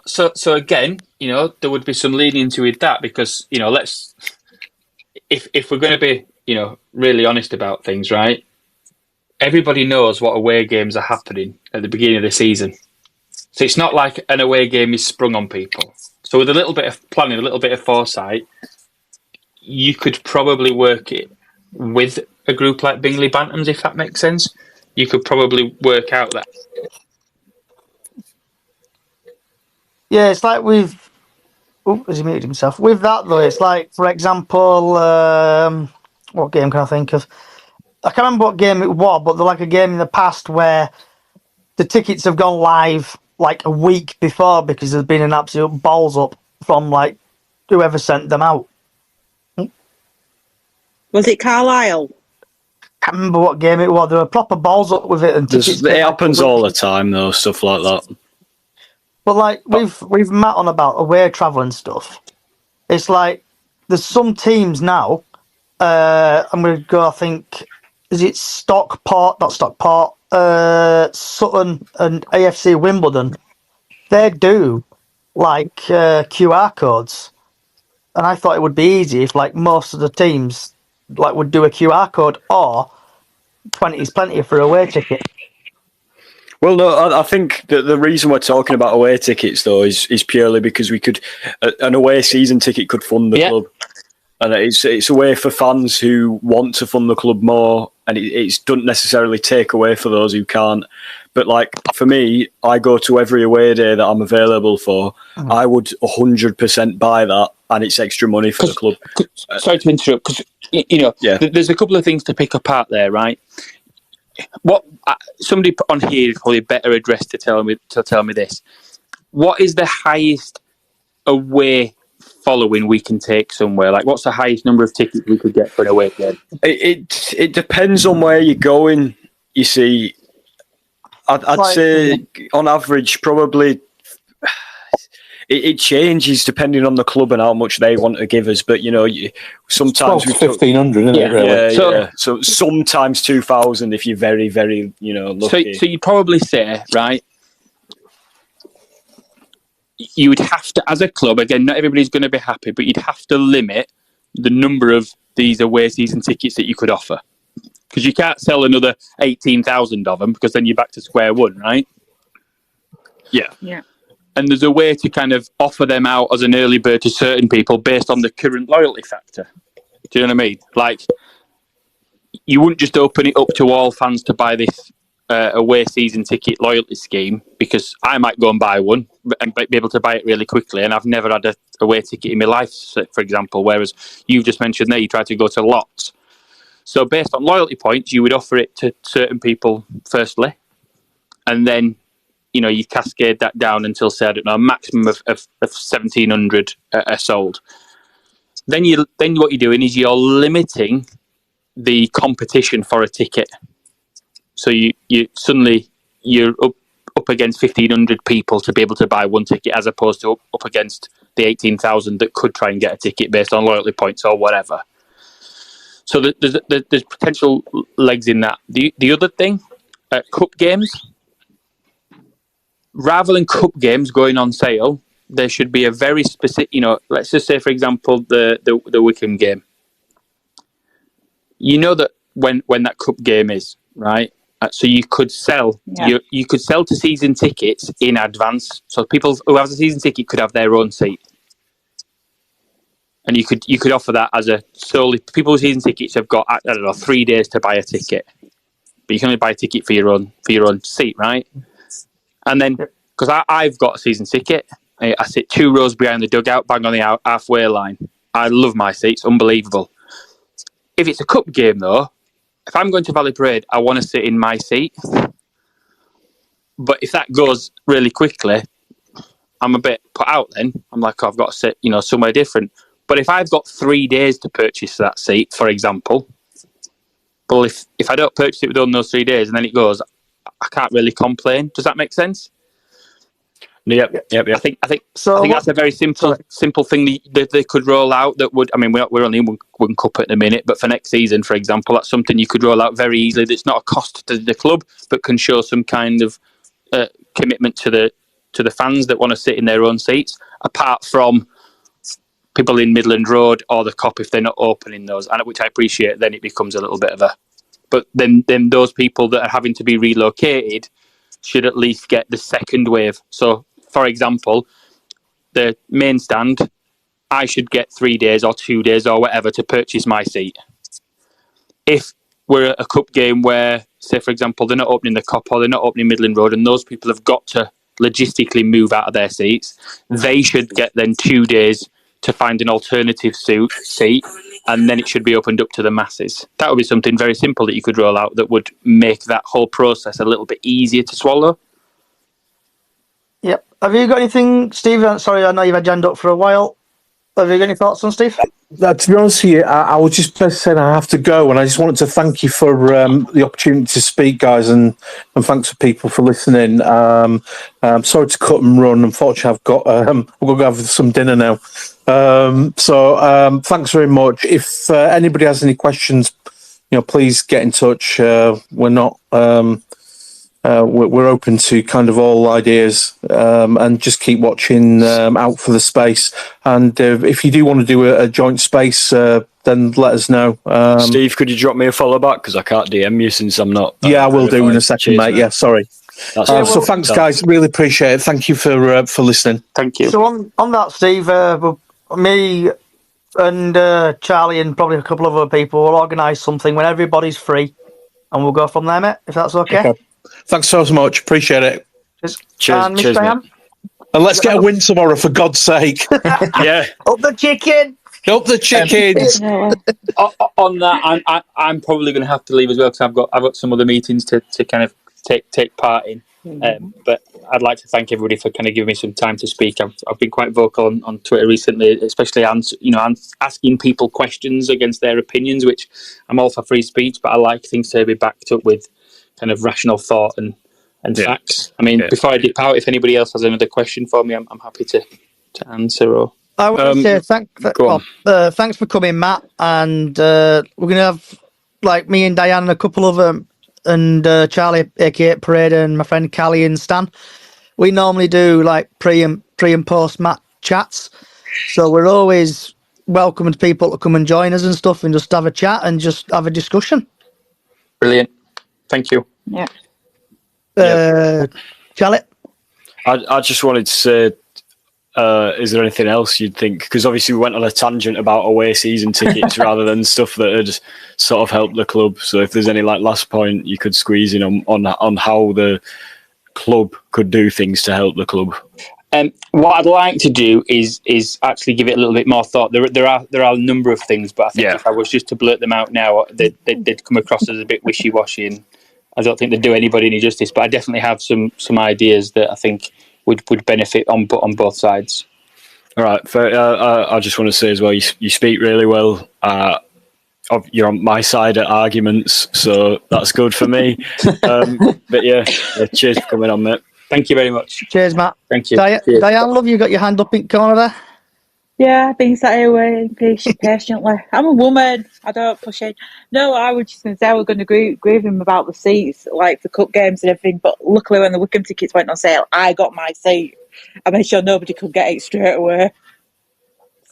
again, there would be some leniency with that because, if we're going to be, really honest about things, right? Everybody knows what away games are happening at the beginning of the season. So it's not like an away game is sprung on people. So with a little bit of planning, a little bit of foresight, you could probably work it with a group like Bingley Bantams, if that makes sense. You could probably work out that. Yeah, it's like with. Oh, has he muted himself? With that though, it's like, for example, what game can I think of? I can't remember what game it was, but they're like a game in the past where the tickets have gone live like a week before because there's been an absolute balls up from like whoever sent them out. Was it Carlisle? Can't remember what game it was. There were proper balls up with it, and tickets. It happens all the time, though, stuff like that. But like we've met on about away travel and stuff. It's like there's some teams now. I'm going to go. I think is it Stockport, not Stockport. Sutton and AFC Wimbledon. They do like QR codes, and I thought it would be easy if like most of the teams like would do a QR code, or 20 is plenty for a away ticket. Well, no, I think that the reason we're talking about away tickets, though, is purely because we could an away season ticket could fund the club, and it's a way for fans who want to fund the club more, and it doesn't necessarily take away for those who can't. But like for me, I go to every away day that I'm available for. I would 100% buy that, and it's extra money for the club. Sorry to interrupt, because there's a couple of things to pick apart there, right? What somebody on here is probably better addressed to tell me this. What is the highest away following we can take somewhere? Like, what's the highest number of tickets we could get for an away game? It depends on where you're going. You see, I'd say on average, probably it changes depending on the club and how much they want to give us. But sometimes 1,500, isn't it? Really? Yeah. So sometimes 2,000 if you're very, very lucky. So you'd probably say, right, you would have to, as a club, again, not everybody's going to be happy, but you'd have to limit the number of these away season tickets that you could offer, because you can't sell another 18,000 of them, because then you're back to square one, right? Yeah. And there's a way to kind of offer them out as an early bird to certain people based on the current loyalty factor. Do you know what I mean? Like, you wouldn't just open it up to all fans to buy this away season ticket loyalty scheme, because I might go and buy one and be able to buy it really quickly, and I've never had a away ticket in my life, for example, whereas you've just mentioned there you try to go to lots. So based on loyalty points, you would offer it to certain people firstly, and then you cascade that down until, say, I don't know, a maximum of 1,700 are sold. Then what you're doing is you're limiting the competition for a ticket. So you're up against 1,500 people to be able to buy one ticket, as opposed to up against the 18,000 that could try and get a ticket based on loyalty points or whatever. So there's potential legs in that. The other thing, cup games. Rather than cup games going on sale, there should be a very specific, let's just say, for example, the Wickham game. That when that cup game is, right? So you could sell you could sell to season tickets in advance. So people who have a season ticket could have their own seat. And you could offer that as a solely people with season tickets have got, I don't know, 3 days to buy a ticket. But you can only buy a ticket for your own seat, right? And then, because I've got a season ticket, I sit 2 rows behind the dugout, bang on the halfway line. I love my seats, unbelievable. If it's a cup game, though, if I'm going to Valley Parade, I want to sit in my seat. But if that goes really quickly, I'm a bit put out then. I'm like, I've got to sit, somewhere different. But if I've got 3 days to purchase that seat, for example, well, if I don't purchase it within those 3 days and then it goes, I can't really complain. Does that make sense? Yep. I think that's a very simple thing that they could roll out. That would, we're only in one cup at the minute, but for next season, for example, that's something you could roll out very easily. That's not a cost to the club, but can show some kind of commitment to the fans that want to sit in their own seats, apart from people in Midland Road or the Cop if they're not opening those, and which I appreciate. Then it becomes a little bit of a, but then those people that are having to be relocated should at least get the second wave. So, for example, the main stand, I should get 3 days or 2 days or whatever to purchase my seat. If we're at a cup game where, say, for example, they're not opening the Cop or they're not opening Midland Road, and those people have got to logistically move out of their seats, they should get then 2 days to find an alternative seat, and then it should be opened up to the masses. That would be something very simple that you could roll out that would make that whole process a little bit easier to swallow. Yep. Have you got anything, Steve? Sorry, I know you've had your hand up for a while. Have you got any thoughts on Steve? To be honest with you, I was just saying I have to go, and I just wanted to thank you for the opportunity to speak, guys, and thanks for people for listening. I'm sorry to cut and run. Unfortunately, I've got to go have some dinner now. So thanks very much. If anybody has any questions, please get in touch. We're not. We're open to kind of all ideas, and just keep watching out for the space. And if you do want to do a joint space, then let us know. Steve, could you drop me a follow back, because I can't DM you since I'm not. Yeah, I will do in a second, Cheers, mate. Yeah, sorry. So thanks, guys. Really appreciate it. Thank you for listening. Thank you. So on that, Steve, me and Charlie and probably a couple of other people will organise something when everybody's free, and we'll go from there, mate. If that's okay. Thanks so much. Appreciate it. Cheers, and Mr. Diane? And let's get a win tomorrow, for God's sake. Yeah. Up the chicken! Up the chickens! On that, I'm probably going to have to leave as well, because I've got some other meetings to kind of take part in. But I'd like to thank everybody for kind of giving me some time to speak. I've been quite vocal on Twitter recently, especially asking people questions against their opinions, which I'm all for free speech, but I like things to be backed up with kind of rational thought and facts. Before I dip out, if anybody else has another question for me, I'm happy to answer. Or I want to say thanks for coming, Matt. And we're going to have, like, me and Diane and a couple of them, and Charlie, aka Parade, and my friend Callie and Stan. We normally do like pre and post match chats, so we're always welcoming people to come and join us and stuff, and just have a chat and just have a discussion. Brilliant. Thank you. Yeah. Charlie? I just wanted to say, is there anything else you'd think? Because obviously we went on a tangent about away season tickets rather than stuff that had sort of helped the club. So if there's any like last point you could squeeze in on how the club could do things to help the club. What I'd like to do is actually give it a little bit more thought. There are a number of things, but I think if I was just to blurt them out now, they'd come across as a bit wishy-washy, and I don't think they'd do anybody any justice. But I definitely have some ideas that I think would benefit on both sides. All right. I just want to say as well, you speak really well. You're on my side at arguments, so that's good for me. But yeah, cheers for coming on, mate. Thank you very much. Cheers, Matt. Thank you. Diane, love, you got your hand up in the corner there? Yeah, I've been sat here waiting patiently. I'm a woman. I don't push it. No, I was just going to say I was going to agree with him about the seats, like the cup games and everything. But luckily, when the Wickham tickets went on sale, I got my seat. I made sure nobody could get it straight away.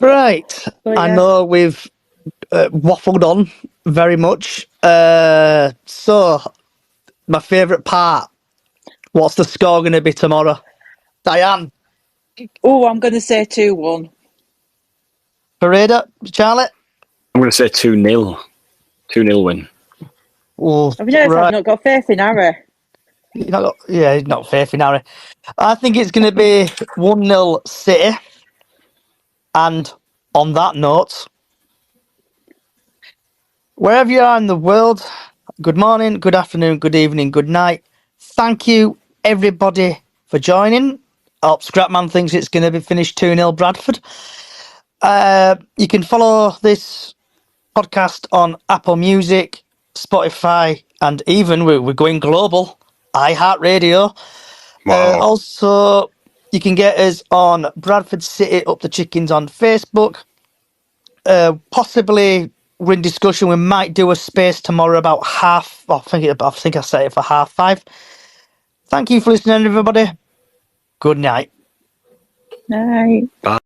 Right. So, yeah. I know we've waffled on very much. So, my favourite part. What's the score going to be tomorrow? Diane? Oh, I'm going to say 2-1. Parada? Charlotte? I'm going to say 2-0. 2-0 win. Oh, I've noticed I've not got faith in Harry. He's not faith in Harry. I think it's going to be 1-0 City. And on that note, wherever you are in the world, good morning, good afternoon, good evening, good night. Thank you, everybody, for joining. I hope Scrapman thinks it's going to be finished 2-0 Bradford. You can follow this podcast on Apple Music, Spotify, and even we're going global, iHeartRadio. Wow. Also, you can get us on Bradford City Up the Chickens on Facebook. Possibly we're in discussion. We might do a space tomorrow about I think I set it for 5:30. Thank you for listening, everybody. Good night. Night. Bye.